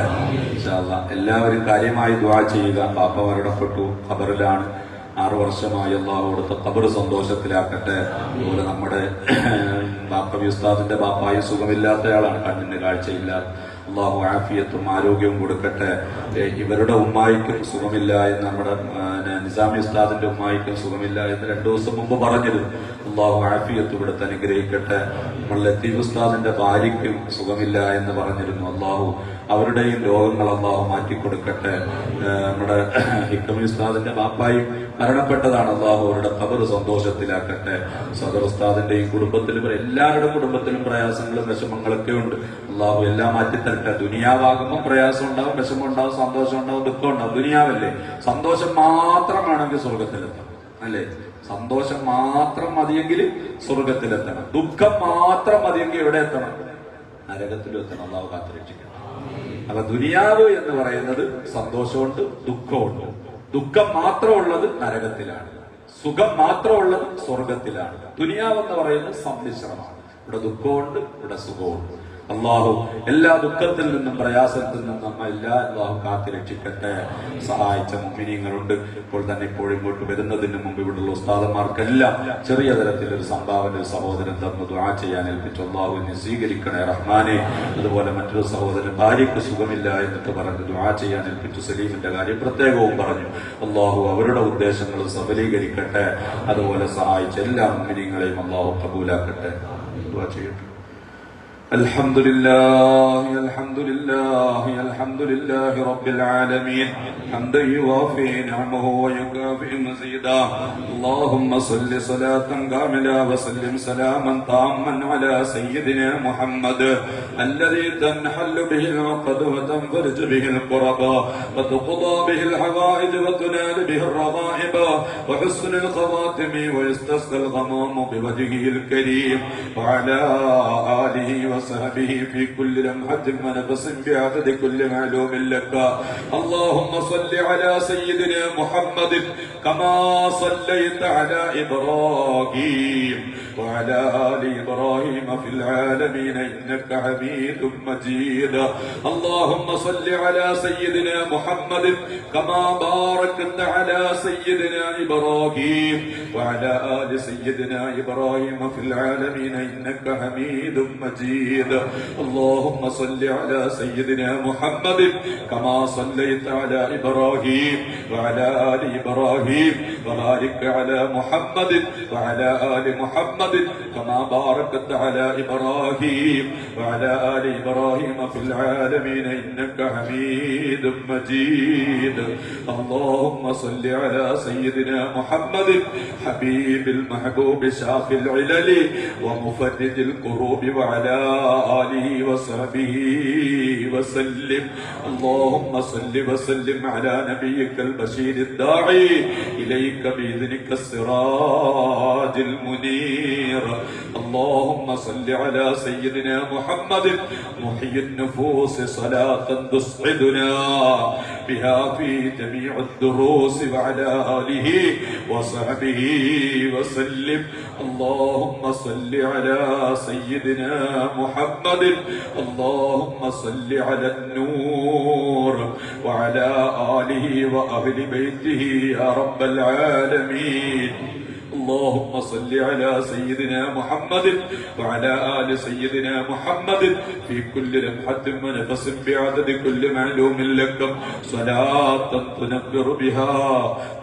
ഇൻഷാ അല്ലാഹ് എല്ലാവരും കാര്യമായി ദുആ ചെയ്യുക. ബാപ്പ മരണപ്പെട്ടു, ഖബറിലാണ്. 6 വർഷമായി. അള്ളാഹു കൊടുത്ത ഖബർ സന്തോഷത്തിലാക്കട്ടെ. അതുപോലെ നമ്മുടെ ബാപ്പ ഉസ്താദിന്റെ ബാപ്പായി സുഖമില്ലാത്തയാളാണ്, കണ്ണിന് കാഴ്ചയില്ലാത്ത. അള്ളാഹു ആഫിയത്തും ആരോഗ്യവും കൊടുക്കട്ടെ. ഇവരുടെ ഉമ്മായിക്കും സുഖമില്ല എന്ന്, നമ്മുടെ നിസാമി ഉസ്താദിന്റെ ഉമ്മായിക്കും സുഖമില്ല എന്ന് 2 ദിവസം മുമ്പ് പറഞ്ഞിരുന്നു. അള്ളാഹു ആഫിയത്ത് കൊടുത്ത് അനുഗ്രഹിക്കട്ടെ. നമ്മൾ ലത്തീഫ് ഉസ്താദിന്റെ ഭാര്യയ്ക്കും സുഖമില്ല എന്ന് പറഞ്ഞിരുന്നു. അള്ളാഹു അവരുടെയും രോഗങ്ങൾ അള്ളാഹു മാറ്റിക്കൊടുക്കട്ടെ. നമ്മുടെ ഹിക്കമി ഉസ്താദിന്റെ ബാപ്പായും മരണപ്പെട്ടതാണ്. അള്ളാഹു അവരുടെ ഖബർ സന്തോഷത്തിലാക്കട്ടെ. സദർ ഉസ്താദിന്റെയും കുടുംബത്തിലും എല്ലാവരുടെ കുടുംബത്തിലും പ്രയാസങ്ങളും വിഷമങ്ങളൊക്കെ ഉണ്ട്. അള്ളാഹു എല്ലാം മാറ്റിത്തരട്ടെ. ദുനിയാവാകുമ്പോൾ പ്രയാസം ഉണ്ടാവും, വിഷമം ഉണ്ടാവും, സന്തോഷം ഉണ്ടാവും, ദുഃഖം ഉണ്ടാവും. ദുനിയാവല്ലേ, സന്തോഷം മാത്രമാണെങ്കിൽ സ്വർഗത്തിലെത്തണം, അല്ലേ? സന്തോഷം മാത്രം മതിയെങ്കിൽ സ്വർഗത്തിലെത്തണം. ദുഃഖം മാത്രം മതിയെങ്കിൽ എവിടെ എത്തണം? നരകത്തിലും എത്തണം. അള്ളാഹു കാത്തുരക്ഷിക്കണം. അപ്പൊ ദുനിയാവ് എന്ന് പറയുന്നത് സന്തോഷമുണ്ട്, ദുഃഖമുണ്ട്. ദുഃഖം മാത്രമുള്ളത് നരകത്തിലാണ്, സുഖം മാത്രമുള്ളത് സ്വർഗത്തിലാണ്. ദുനിയാവ് എന്ന് പറയുന്നത് സമ്മിശ്രമാണ്. ഇവിടെ ദുഃഖമുണ്ട്, ഇവിടെ സുഖമുണ്ട്. അള്ളാഹു എല്ലാ ദുഃഖത്തിൽ നിന്നും പ്രയാസത്തിൽ നിന്നും നമ്മ അള്ളാഹു കാത്തി രക്ഷിക്കട്ടെ. സഹായിച്ച മുഅ്മിനീങ്ങളുണ്ട്. ഇപ്പോൾ തന്നെ ഇങ്ങോട്ട് വരുന്നതിന് മുമ്പ് ഇവിടെയുള്ള ഉസ്താദന്മാർക്കെല്ലാം ചെറിയ തരത്തിലൊരു സംഭാവന ഒരു സഹോദരൻ തന്നു ദുആ ചെയ്യാൻ ഏൽപ്പിച്ചു. അള്ളാഹു എന്നെ സ്വീകരിക്കണേ റഹ്മാനെ. അതുപോലെ മറ്റൊരു സഹോദരൻ ഭാര്യയ്ക്ക് സുഖമില്ല എന്നിട്ട് പറഞ്ഞ് ദുആ ചെയ്യാൻ ഏൽപ്പിച്ചു. സലീമിന്റെ കാര്യം പ്രത്യേകവും പറഞ്ഞു. അള്ളാഹു അവരുടെ ഉദ്ദേശങ്ങൾ സഫലീകരിക്കട്ടെ. അതുപോലെ സഹായിച്ച എല്ലാ മുഅ്മിനീങ്ങളെയും അള്ളാഹു കബൂലാക്കട്ടെ. ദുആ ചെയ്യട്ടെ. الحمد لله الحمد لله الحمد لله رب العالمين حمدا يوافي نعمه ويكافئ مزيدا. اللهم صل صلاة كاملة وسلم سلاما تاما على سيدنا محمد الذي تنحل به العقد وتنفرج به الكرب وتقضى به الحوائج وتنال به الرغائب وحسن الخواتم ويستسقى الغمام بوجهه الكريم وعلى آله وصحبه في كل لمحة ونفس بعدد كل معلوم لك. اللهم صل على سيدنا محمد كما صليت على إبراهيم وعلى آل إبراهيم في العالمين إنك حميد مجيد. اللهم صل على سيدنا محمد كما باركت على سيدنا إبراهيم وعلى آل سيدنا إبراهيم في العالمين إنك حميد مجيد. اللهم صل على سيدنا محمد كما صليت على إبراهيم وعلى آل إبراهيم وبارك على محمد وعلى آل محمد كما باركت على إبراهيم وعلى آل إبراهيم في العالمين إنك حميد مجيد. اللهم صل على سيدنا محمد حبيب المحبوب شافي العلل ومفرج الكروب وعلى آله وصحبه وسلم. اللهم صل وسلم على نبيك البشير الداعي إليك بإذنك السراج المنير. اللهم صل على سيدنا محمد محيي النفوس صلاة تسعدنا بها في جميع الدروس وعلى آله وصحبه وسلم. اللهم صل على سيدنا محمد. اللهم صل على النور وعلى آله وأهل بيته يا رب العالمين. اللهم صل على سيدنا محمد وعلى آل سيدنا محمد في كل لمحة ونفس بعدد كل معلوم لك صلاة تنبر بها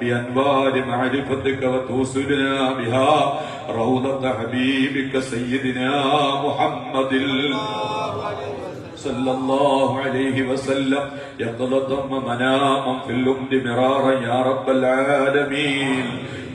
بأنوار معرفتك وتوصلنا بها روضة حبيبك سيدنا محمد صلى الله عليه وسلم يقظة ومناما في اللمد مرارا يا رب العالمين.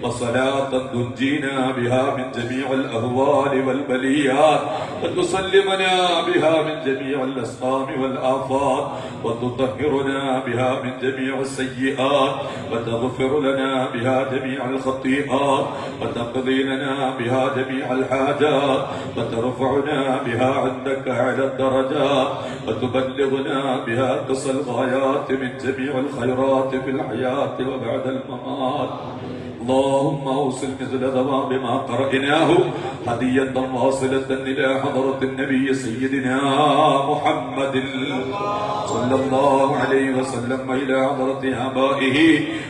وصلاة تنجينا بها من جميع الأهوال والبليات وتسلمنا بها من جميع الأسقام والآفات وتطهرنا بها من جميع السيئات وتغفر لنا بها جميع الخطيئات وتقضي لنا بها جميع الحاجات وترفعنا بها عندك على الدرجات وتبلغنا بها أقصى الغايات من جميع الخيرات في الحياة وبعد الممات. اللهم اوصل مثل ثواب ما قرأناه هدية واصلة إلى حضرة النبي سيدنا محمد صلى الله عليه وسلم وإلى حضرة آبائه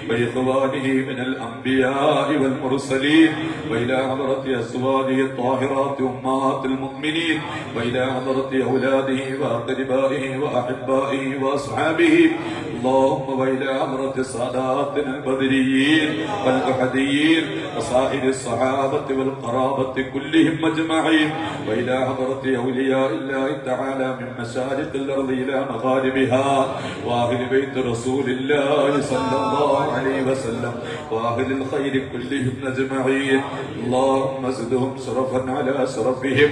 وإخوانه من الأنبياء والمرسلين وإلى حضرة أزواجه الطاهرات أمهات المؤمنين وإلى حضرة أولاده وأقربائه وأحبائه وأصحابه. اللهم وإلى حضرة ساداتنا البدريين والأحديين وسائر الصحابة والقرابة كلهم أجمعين وإلى حضرة أولياء الله تعالى من مشارق الأرض إلى مغاربها وأهل بيت رسول الله صلى الله عليه وسلم وأهل الخير كلهم أجمعين. اللهم زدهم شرفا على شرفهم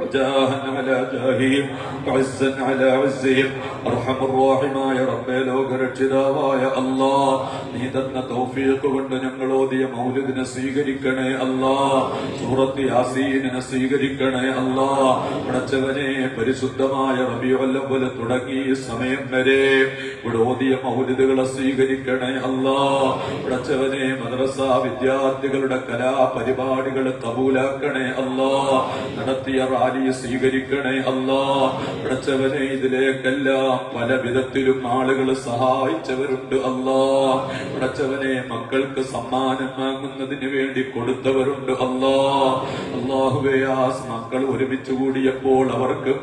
وجاها على جاههم وعزا على عزهم. أرحم الراحماയ റബ്ബേ, ലോകരക്ഷിതാവായ അല്ലാഹ്, നീ തന്ന തൗഫീഖ് കൊണ്ട് ഞങ്ങൾ ഓതിയ മൗലിദിനെ സ്വീകരിക്കണേ അല്ലാഹ്. സൂറത്ത് യാസീനിനെ സ്വീകരിക്കണേ അല്ലാഹ്. പടച്ചവനെ, പരിശുദ്ധമായ റബീഉൽ അവ്വൽ തുടങ്ങി സമയം വരെ ഇവിടെ ഓതിയ മൗലിദുകളെ സ്വീകരിക്കണേ അല്ലാഹ്. പടച്ചവനെ, മദ്രസ വിദ്യാർത്ഥികളുടെ കലാപരിപാടികൾ കബൂലാക്കണേ അല്ലാഹ്. നടത്തിയ റാലി സ്വീകരിക്കണേ അല്ലാഹ്. പടച്ചവനെ, ഇതിലേക്കെല്ലാം പല വിധത്തിലും ആളുകൾ സഹായിച്ചവരുണ്ട് അല്ലാഹ്. പടച്ചവനെ, മക്കൾക്ക് സമ്മാനം വാങ്ങുന്നതിന് വേണ്ടി കൊടുത്തവരുണ്ട് അല്ലാഹ്. അല്ലാഹുവേ, ആ മക്കൾ ഒരുമിച്ച് കൂടിയപ്പോൾ അവർക്ക്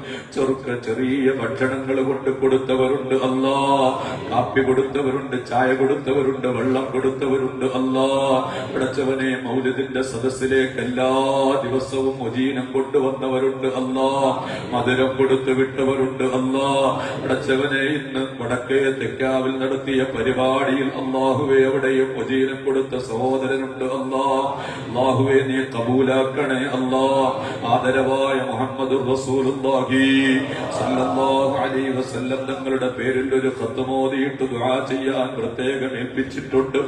ചെറിയ ഭക്ഷണങ്ങൾ കൊണ്ട് കൊടുത്തവരുണ്ട് അല്ലാഹ്. കാപ്പി കൊടുത്തവരുണ്ട്, ചായ കൊടുത്തവരുണ്ട്, വെള്ളം കൊടുത്തവരുണ്ട് അല്ലാഹ്. പടച്ചവനെ, മൗലിദിന്റെ സദസ്സിലേക്ക് എല്ലാ ദിവസവും മുജീനം കൊണ്ടുവന്നവരുണ്ട് അല്ലാഹ്. മധുരം കൊടുത്തു വിട്ടവരുണ്ട് അല്ലാഹ്. പടച്ചവനെ, ഇന്ന് വടക്കേ തെക്കാവിൽ നടത്തിയ പരിപാടിയിൽ അല്ലാഹുവേ എവിടെയും മുജീനം കൊടുത്ത സഹോദരനുണ്ട് അല്ലാഹ്. അല്ലാഹുവേ, നീ കബൂലാക്കണേ അല്ലാഹ്. ആദരവായ മുഹമ്മദുർ റസൂലുള്ളാഹി സ്വല്ലല്ലാഹു അലൈഹി വസല്ലം തങ്ങളുടെ പേരിൽ ഒരു ഖത്ത് മോദിയിട്ട് ദുആ ചെയ്യാൻ പ്രത്യേകം ഏൽപ്പിച്ചിട്ടുണ്ട്.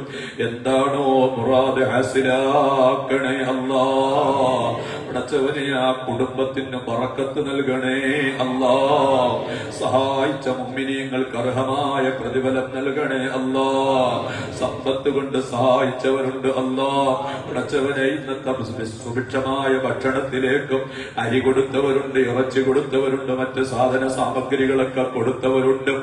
എന്താണോ മുറാദ് ഹാസിലാക്കണേ അല്ലാഹ്. പടച്ചവനെ, ആ കുടുംബത്തിന് ബറക്കത്ത് നൽകണേ അല്ലാഹ്. സഹായിച്ച മുഅ്മിനീങ്ങൾക്ക് അർഹമായ പ്രതിഫലം നൽകണേ അല്ലാഹ്. സമ്പത്ത് കൊണ്ട് സഹായിച്ചവരുണ്ട് അല്ലാഹ്. പടച്ചവനെ, ഇന്നത്തെ സുഭിക്ഷമായ ഭക്ഷണത്തിലേക്കും അരി കൊടുത്തവരുണ്ട്, ഇറച്ചി കൊടുത്തവരുണ്ട്, മറ്റ് സാധന സാമഗ്രികളൊക്കെ കൊടുത്തവരുണ്ട്.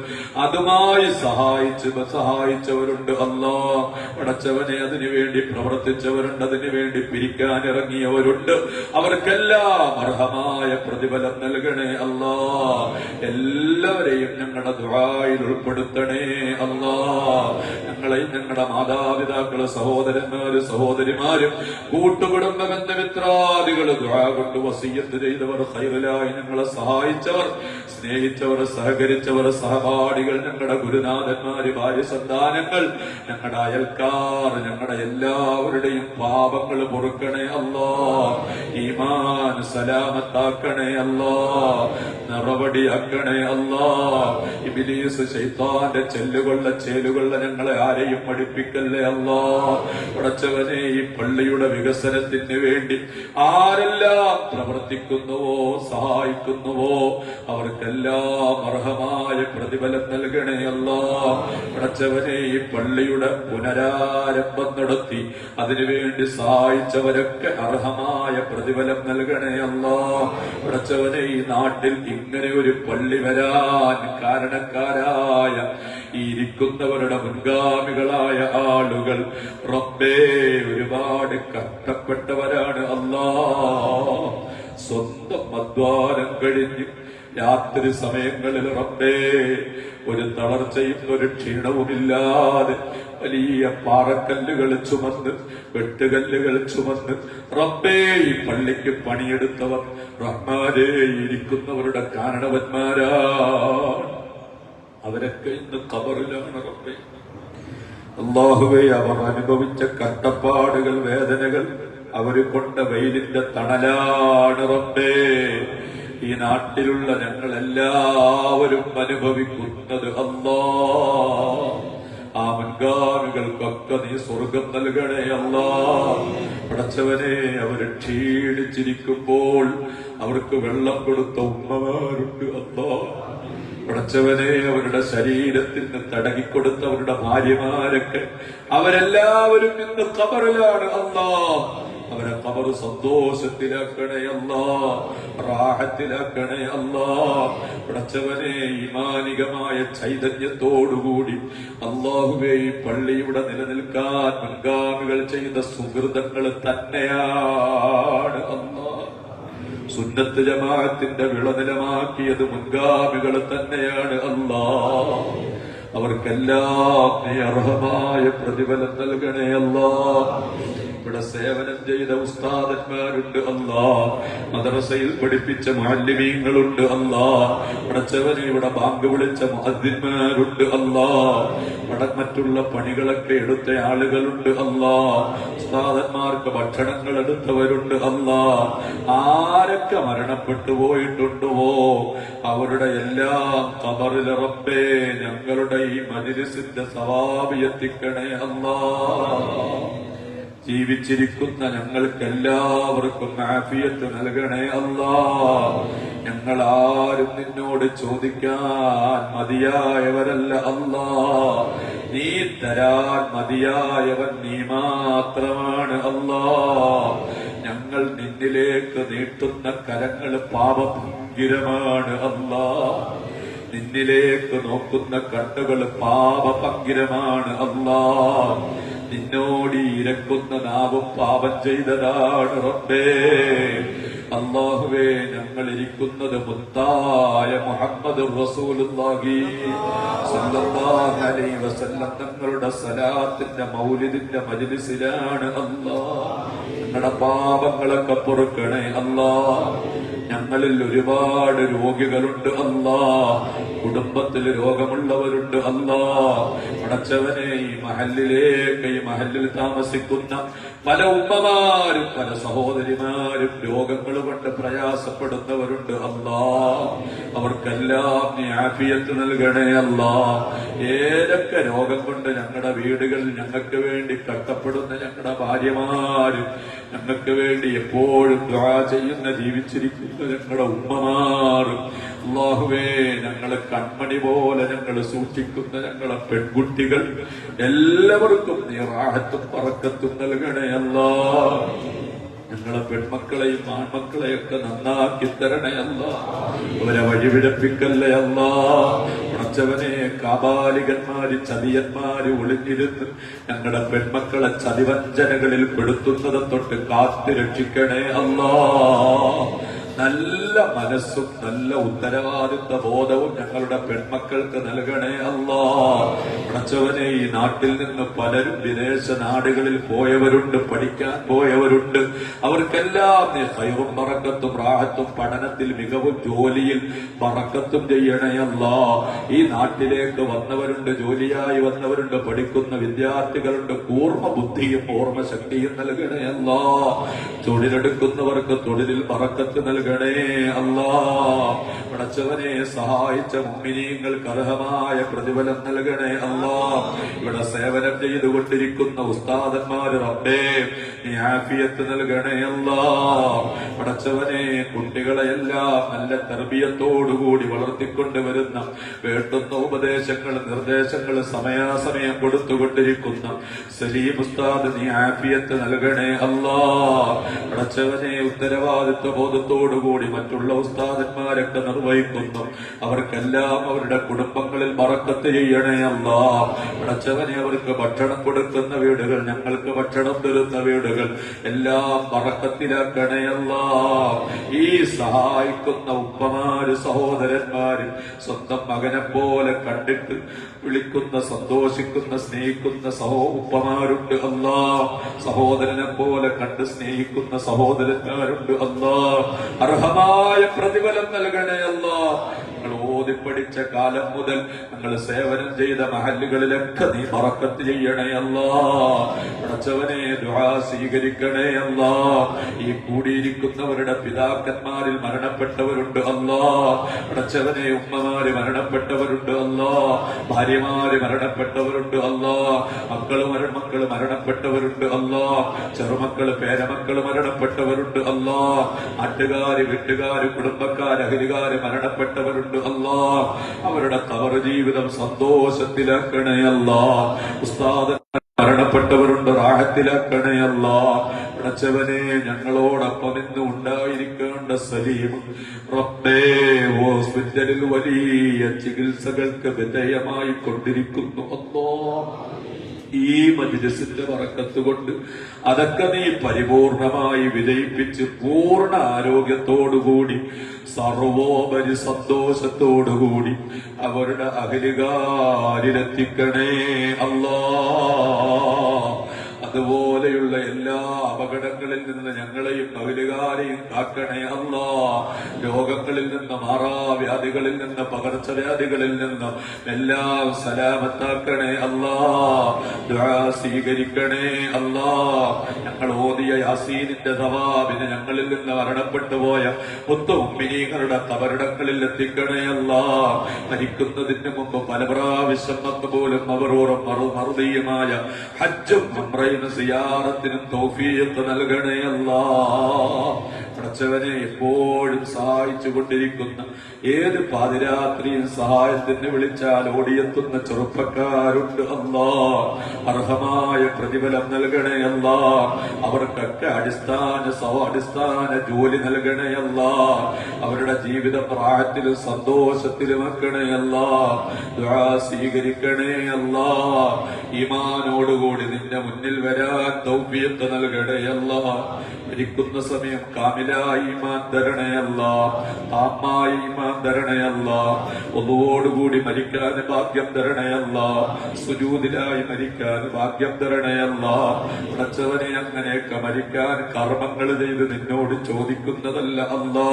അതുമായി സഹായിച്ചവരുണ്ട് അല്ലാഹ്. പടച്ചവനെ, അതിനുവേണ്ടി പ്രവർത്തിച്ചവരുണ്ട്, അതിനുവേണ്ടി പിരിക്കാൻ ഇറങ്ങിയവരുണ്ട്. അവർക്കെല്ലാം അർഹമായ പ്രതിഫലം നൽകണേ അല്ലാഹ്. എല്ലാവരെയും ഞങ്ങളുടെ ദുആയിൽ ഉൾപ്പെടുത്തണേ അല്ലാഹ്. ഞങ്ങളെയും ഞങ്ങളുടെ മാതാപിതാക്കള്, സഹോദരന്മാര്, സഹോദരിമാരും, കൂട്ടുകുടുംബ ബന്ധുമിത്രാദികൾ, ദുആ കൊണ്ട് വസിയ്യത്ത് ചെയ്തവർ, ഖൈറിലായി ഞങ്ങളെ സഹായിച്ചവർ, സ്നേഹിച്ചവർ, സഹകരിച്ചവർ, സഹപാഠികൾ, ഞങ്ങളുടെ ഗുരുനാഥന്മാര്, ഭാര്യ സന്താനങ്ങൾ, ഞങ്ങളുടെ അയൽക്കാർ, ഞങ്ങളുടെ എല്ലാവരുടെയും പാപങ്ങൾ പൊറുക്കണേ അല്ലാഹ്. ഈമാൻ സലാമത്താക്കണേ അല്ലാഹ്. നിറവടിയാക്കണേ അല്ലാഹ്. ഇബ്ലീസ് ശൈത്താന്റെ ചേലുകൊള്ള ഞങ്ങളെ ആരെയും പഠിപ്പിക്കല്ലേ അല്ലാഹ്. പടച്ചവനെ, ഈ പള്ളിയുടെ വികസനത്തിന് വേണ്ടി ആരെല്ലാം പ്രവർത്തിക്കുന്നുവോ, സഹായിക്കുന്നുവോ, അവർക്കെല്ലാം അർഹമായ പ്രതിഫലം നൽകണേ അല്ലാഹ്. പടച്ചവനെ, ഈ പള്ളിയുടെ പുനരാരംഭം നടത്തി അതിനുവേണ്ടി സഹായിച്ചവരൊക്കെ അർഹമായ പ്രതിഫലം നൽകണേ അല്ലാഹ്. പടച്ചവനെ, ഈ നാട്ടിൽ ഇങ്ങനെ ഒരു പള്ളി വരാൻ കാരണക്കാരായ ഈ ഇരിക്കുന്നവരുടെ മുൻഗാമികളായ ആളുകൾ റബ്ബേ ഒരുപാട് കഷ്ടപ്പെട്ടവരാണ് അല്ലാഹ്. സ്വന്തം അധ്വാനം കഴിഞ്ഞ് രാത്രി സമയങ്ങളിൽ റബ്ബേ ഒരു തളർച്ചയും ഒരു ക്ഷീണവുമില്ലാതെ വലിയ പാറക്കല്ലുകൾ ചുമന്ന്, വെട്ടുകല്ലുകൾ ചുമന്ന് റബ്ബേ ഈ പള്ളിക്ക് പണിയെടുത്തവർ റഹ്മാനേ ഇരിക്കുന്നവരുടെ കാരണവന്മാരാണ്. അവരൊക്കെ ഇന്ന് ഖബറിലാണ് റബ്ബേ. അല്ലാഹുവേ, അവർ അനുഭവിച്ച കഷ്ടപ്പാടുകൾ, വേദനകൾ, അവര് കൊണ്ട വെയിലിന്റെ തണലാണ് റബ്ബേ ഈ നാട്ടിലുള്ള ഞങ്ങൾ എല്ലാവരും അനുഭവിക്കുന്നത്. അല്ലാ, ആ മുൻഗാമികൾക്കൊക്കെ നീ സ്വർഗം നൽകണേ അല്ലാ. പടച്ചവനെ, അവര് ക്ഷീണിച്ചിരിക്കുമ്പോൾ അവർക്ക് വെള്ളം കൊടുത്ത ഉമ്മമാരുണ്ട് അല്ലാ. പടച്ചവനെ, അവരുടെ ശരീരത്തിന് തടകിക്കൊടുത്ത അവരുടെ ഭാര്യമാരൊക്കെ അവരെല്ലാവരും ഇന്ന് ഖബറിലാണ് അല്ലാ. അവരെ ഖബർ സന്തോഷത്തിലാക്കണേ അല്ലാ, റാഹത്തിലാക്കണേ അല്ലാ. പടച്ചവനെ, ഈമാനികമായ ചൈതന്യത്തോടുകൂടി അല്ലാഹുവേ ഈ പള്ളിയുടെ നിലനിൽക്കാൻ മുൻഗാമികൾ ചെയ്ത സുഹൃതങ്ങൾ തന്നെയാണ് അല്ലാ. സുന്നത്ത് ജമാഅത്തിന്റെ വിളനിലമാക്കിയത് മുൻഗാമികൾ തന്നെയാണ് അല്ലാ. അവർക്കെല്ലാം നീ അർഹമായ പ്രതിഫലം നൽകണേ അല്ലാ. ഇവിടെ സേവനം ചെയ്ത ഉസ്താദന്മാരുണ്ട് അല്ലാ, മദ്രസയിൽ പഠിപ്പിച്ച മുഅല്ലിമീങ്ങളുണ്ട് അല്ലാ. പടച്ചവനെ, ഇവിടെ ബാങ്ക് വിളിച്ച മുഅദ്ദിന്മാരുണ്ട് അല്ലാ. മറ്റുള്ള പണികളൊക്കെ എടുത്ത ആളുകളുണ്ട് അല്ലാ. ഉസ്താദന്മാർക്ക് ഭക്ഷണങ്ങൾ എടുത്തവരുണ്ട് അല്ലാ. ആരൊക്കെ മരണപ്പെട്ടു പോയിട്ടുണ്ടോ അവരുടെ എല്ലാം ഖബറിൽ റബ്ബേ ഞങ്ങളുടെ ഈ മജ്‌ലിസിന്റെ സവാബ് എത്തിക്കണേ അല്ലാ. ജീവിച്ചിരിക്കുന്ന ഞങ്ങൾക്കെല്ലാവർക്കും ആഫിയത്ത് നൽകണേ അല്ലാ. ഞങ്ങളാരും നിന്നോട് ചോദിക്കാൻ മതിയായവരല്ല അല്ലാ. നീ തരാൻ മതിയായവൻ നീ മാത്രമാണ് അല്ലാ. ഞങ്ങൾ നിന്നിലേക്ക് നീട്ടുന്ന കരങ്ങൾ പാപഭംഗിരമാണ് അല്ലാ. നിന്നിലേക്ക് നോക്കുന്ന കണ്ണുകൾ പാപഭംഗിരമാണ് അല്ലാ. നിന്നോട് ഇരക്കുന്ന നാവും പാപം ചെയ്തതാണ് റബ്ബേ. അല്ലാഹുവേ, ഞങ്ങൾ ഇരിക്കുന്നത് മുത്തായ മുഹമ്മദ് റസൂലുള്ളാഹി സ്വല്ലല്ലാഹു അലൈഹി വസല്ലം തങ്ങളുടെ സലാത്തിന്റെ മൗലിദിന്റെ മജ്‌ലിസിലാണ് അല്ലാ. ഞങ്ങളുടെ പാപങ്ങളൊക്കെ പൊറുക്കണേ അല്ലാ. ഞങ്ങളിൽ ഒരുപാട് രോഗികളുണ്ട് അല്ലാ. കുടുംബത്തിൽ രോഗമുള്ളവരുണ്ട് അല്ലാ. പടച്ചവനെ, ഈ മഹല്ലിൽ താമസിക്കുന്ന പല ഉമ്മമാരും പല സഹോദരിമാരും രോഗങ്ങൾ കൊണ്ട് പ്രയാസപ്പെടുന്നവരുണ്ട് അല്ലാ. അവർക്കെല്ലാം നീ ആഫിയത്ത് നൽകണേ അല്ലാ. ഏതൊക്കെ രോഗം കൊണ്ട് ഞങ്ങളുടെ വീടുകളിൽ ഞങ്ങൾക്ക് വേണ്ടി കഷ്ടപ്പെടുന്ന ഞങ്ങളുടെ ഭാര്യമാരും ഞങ്ങൾക്ക് വേണ്ടി എപ്പോഴും ദുആ ചെയ്യുന്ന ജീവിച്ചിരിക്കുന്ന ഞങ്ങളുടെ ഉമ്മമാരും അല്ലാഹുവേ, ഞങ്ങളെ കൺമണി പോലെ ഞങ്ങൾ സൂക്ഷിക്കുന്ന ഞങ്ങളെ പെൺകുട്ടികൾ എല്ലാവർക്കും നീ റാഹത്തും ബറക്കത്തും നൽകണേ അല്ലാ. ഞങ്ങളെ പെൺമക്കളെയും ആൺമക്കളെയൊക്കെ നന്നാക്കി തരണേ അല്ലാ. അവരെ വഴിവിടപ്പിക്കല്ലേ അല്ലാ. പടച്ചവനെ, കാബാലികന്മാര് ചതിയന്മാര് ഒളിഞ്ഞിരുന്ന് ഞങ്ങളുടെ പെൺമക്കളെ ചതിവഞ്ചനകളിൽ പെടുത്തുന്നത് തൊട്ട് കാത്തു രക്ഷിക്കണേ അല്ലാ. നല്ല മനസ്സും നല്ല ഉത്തരവാദിത്വ ബോധവും ഞങ്ങളുടെ പെൺമക്കൾക്ക് നൽകണേ അല്ലാ. പടച്ചവനെ, ഈ നാട്ടിൽ നിന്ന് പലരും വിദേശ നാടുകളിൽ പോയവരുണ്ട്, പഠിക്കാൻ പോയവരുണ്ട്. അവർക്കെല്ലാം നീ ഖൈറും ബറക്കത്തും റാഹത്തും പഠനത്തിൽ മികവും ജോലിയിൽ ബറക്കത്തും ചെയ്യണേ അല്ലാ. ഈ നാട്ടിലേക്ക് വന്നവരുണ്ട്, ജോലിയായി വന്നവരുണ്ട്, പഠിക്കുന്ന വിദ്യാർത്ഥികളുണ്ട്. കൂർമ്മ ബുദ്ധിയും ഓർമ്മശക്തിയും നൽകണേ അല്ലാ. തൊഴിലെടുക്കുന്നവർക്ക് തൊഴിലിൽ ബറക്കത്ത് നൽകണേ അല്ലാ. പടച്ചവനെ, സഹായിച്ച മുഅ്മിനീങ്ങൾക്ക് അർഹമായ പ്രതിഫലം നൽകണേ അല്ലാ. ഇവിടെ സേവനം ചെയ്തുകൊണ്ടിരിക്കുന്ന ഉസ്താദന്മാര് റബ്ബേ നീ ആഫിയത്ത് നൽകണേ അല്ലാ. പടച്ചവനെ, കുട്ടികളെയെല്ലാം നല്ല തർബിയത്തോടുകൂടി വളർത്തിക്കൊണ്ടുവരുന്ന വേണ്ടുന്ന ഉപദേശങ്ങൾ നിർദ്ദേശങ്ങൾ സമയാസമയം കൊടുത്തുകൊണ്ടിരിക്കുന്ന സലീം ഉസ്താദ് നീ ആഫിയത്ത് നൽകണേ അല്ലാ. പടച്ചവനെ, ഉത്തരവാദിത്വ ബോധത്തോടുകൂടി മറ്റുള്ള ഉസ്താദന്മാരൊക്കെ നിർവഹിക്കുന്നു. അവർക്കെല്ലാം അവരുടെ കുടുംബങ്ങളിൽ ബറക്കത്ത് ചെയ്യണേ അല്ലാ. പടച്ചവനെ, അവർക്ക് ഭക്ഷണം കൊടുക്കുന്ന വീടുകൾ, ഞങ്ങൾക്ക് ഭക്ഷണം തരുന്ന വീടുകൾ എല്ലാം ബറക്കത്തിലാക്കണേ അല്ലാ. ഈ സഹായിക്കുന്ന ഉപ്പമാര് സഹോദരന്മാര് സ്വന്തം മകനെ പോലെ കണ്ടിട്ട് വിളിക്കുന്ന സന്തോഷിക്കുന്ന സ്നേഹിക്കുന്ന ഉപ്പമാരുണ്ട് അല്ലാ. സഹോദരനെ പോലെ കണ്ട് സ്നേഹിക്കുന്ന സഹോദരന്മാരുണ്ട് അല്ലാ. അർഹമായ പ്രതിഫലം നൽകണേ അല്ലാ. ഓതിപ്പടിച്ച കാലം മുതൽ ഞങ്ങൾ സേവനം ചെയ്ത മഹല്ലുകളിലൊക്കെ നീ ബറക്കത്ത് ചെയ്യണേ അല്ലാ. പടച്ചവനെ ദുആ സ്വീകരിക്കണേ അല്ലാ. ഈ കൂടിയിരിക്കുന്നവരുടെ പിതാക്കന്മാരിൽ മരണപ്പെട്ടവരുണ്ട് അല്ലാ. പടച്ചവനെ ഉമ്മമാര് മരണപ്പെട്ടവരുണ്ട് അല്ലാ. ഭാര്യമാര് മരണപ്പെട്ടവരുണ്ട് അല്ലാ. മക്കള് മരണപ്പെട്ടവരുണ്ട് അല്ലാ. ചെറുമക്കള് പേരമക്കള് മരണപ്പെട്ടവരുണ്ട് അല്ലാ. നാട്ടുകാര് വീട്ടുകാര് കുടുംബക്കാര് അഹിലുകാര് മരണപ്പെട്ടവരുണ്ട് അല്ലാ. അവരുടെ ഖബർ ജീവിതം സന്തോഷത്തിലാക്കണേ അല്ലാ. ഉസ്താദ് മരണപ്പെട്ടവരുണ്ട്, റാഹത്തിലാക്കണേ അല്ലാ. പടച്ചവനെ ഞങ്ങളോടൊപ്പം ഇന്ന് ഉണ്ടായിരിക്കേണ്ട സലീം റബ്ബേ ഹോസ്പിറ്റലിൽ വലിയ ചികിത്സകൾക്ക് വിധേയമായി കൊണ്ടിരിക്കുന്നു അല്ലാ. ഈ മജ്‌ലിസിന്റെ ബറക്കത്ത് കൊണ്ട് അതൊക്കെ നീ പരിപൂർണമായി വിജയിപ്പിച്ച് പൂർണ്ണ ആരോഗ്യത്തോടുകൂടി സർവോപരി സന്തോഷത്തോടുകൂടി അവരുടെ അകലുകാരിലെത്തിക്കണേ അല്ലാ. അതുപോലെയുള്ള എല്ലാ അപകടങ്ങളിൽ നിന്ന് ഞങ്ങളെയും അകലുകാരെയും കാക്കണേ അല്ലാ. രോഗങ്ങളിൽ നിന്ന്, മാറാവ്യാധികളിൽ നിന്ന്, പകർച്ചവ്യാധികളിൽ നിന്ന് എല്ലാം സലാമത്താക്കണേ അല്ലാ. ദുആ സ്വീകരിക്കണേ അല്ലാ. ഞങ്ങൾ ഓതിയ യാസീനിന്റെ സവാബിന് ഞങ്ങളിൽ നിന്ന് മരണപ്പെട്ടു പോയ മുത്തു മുഅ്മിനീങ്ങളുടെ ഖബറിടങ്ങളിൽ എത്തിക്കണേ അല്ലാ. മരിക്കുന്നതിന് മുമ്പ് പല പ്രാവശ്യം പോലും മബ്റൂറും മർദിയുമായ ഹജ്ജും ഉംറയും സിയാറത്തിനും തൗഫീഖ് നൽകണേ അല്ലാ. പടച്ചവനെ എപ്പോഴും സഹായിച്ചു കൊണ്ടിരിക്കുന്ന, ഏത് പാതിരാത്രിയും സഹായത്തിന് വിളിച്ചാൽ ഓടിയെത്തുന്ന ചെറുപ്പക്കാരുണ്ട് അല്ലാ. അർഹമായ പ്രതിഫലം നൽകണേ അല്ലാ. അവർക്കൊക്കെ അടിസ്ഥാന ജോലി നൽകണേ അല്ലാ. അവരുടെ ജീവിതം റാഹത്തിലും സന്തോഷത്തിലും ആക്കണേ അല്ലാ. ദുആ സ്വീകരിക്കണേ അല്ലാ. ഈമാനോടുകൂടി നിന്റെ മുന്നിൽ വരാൻ തൗഫീഖ് നൽകണേ അല്ലാ. മരിക്കുന്ന സമയം കാമിലായി ഈമാൻ തരണേ അല്ലാ. താമായി ഈമാൻ തരണേ അല്ലാ. ഒന്നുകൂടി മരിക്കാൻ ഭാഗ്യം തരണേ അല്ലാ. സുജൂദിലായി മരിക്കാൻ ഭാഗ്യം തരണേ അല്ലാ. പടച്ചവനെ അങ്ങനെയൊക്കെ മരിക്കാൻ കർമ്മങ്ങൾ ചെയ്ത് നിന്നോട് ചോദിക്കുന്നതല്ല അല്ലാ.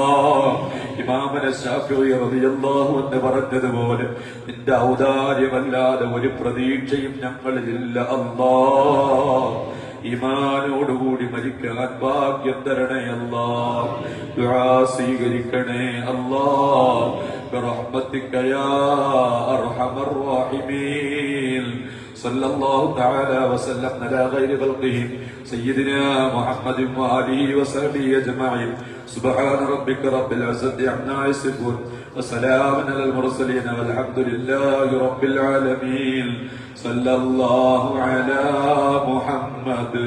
ഇമാമന ശാഫിഈ റളിയല്ലാഹു അൻഹു പറഞ്ഞതുപോലെ നിന്റെ ഔദാര്യമല്ലാതെ ഒരു പ്രതീക്ഷയും ഞങ്ങളിലില്ല അല്ലാ. ഈമാനോടുകൂടി മരിക്കാൻ ഭാഗ്യം തരണേ അല്ലാ. ദുആ സ്വീകരിക്കണേ അല്ലാ. ബിറഹ്മതിക യാ അർഹമർ റഹീമീൻ. സല്ലല്ലാഹു തആല വസല്ലം അലാ ഖൈരി ഖൽഖിഹി സയ്യിദിനാ മുഹമ്മദിൻ വആലിഹി വസഹ്ബിഹി അജ്മഈൻ. സുബ്ഹാന റബ്ബിക റബ്ബിൽ ഇസ്സത്തി അമ്മാ യസിഫൂൻ വസലാമുൻ അലൽ മുർസലീൻ വൽഹംദുലില്ലാഹി റബ്ബിൽ ആലമീൻ. സല്ലല്ലാഹു അലാ മുഹമ്മദ്.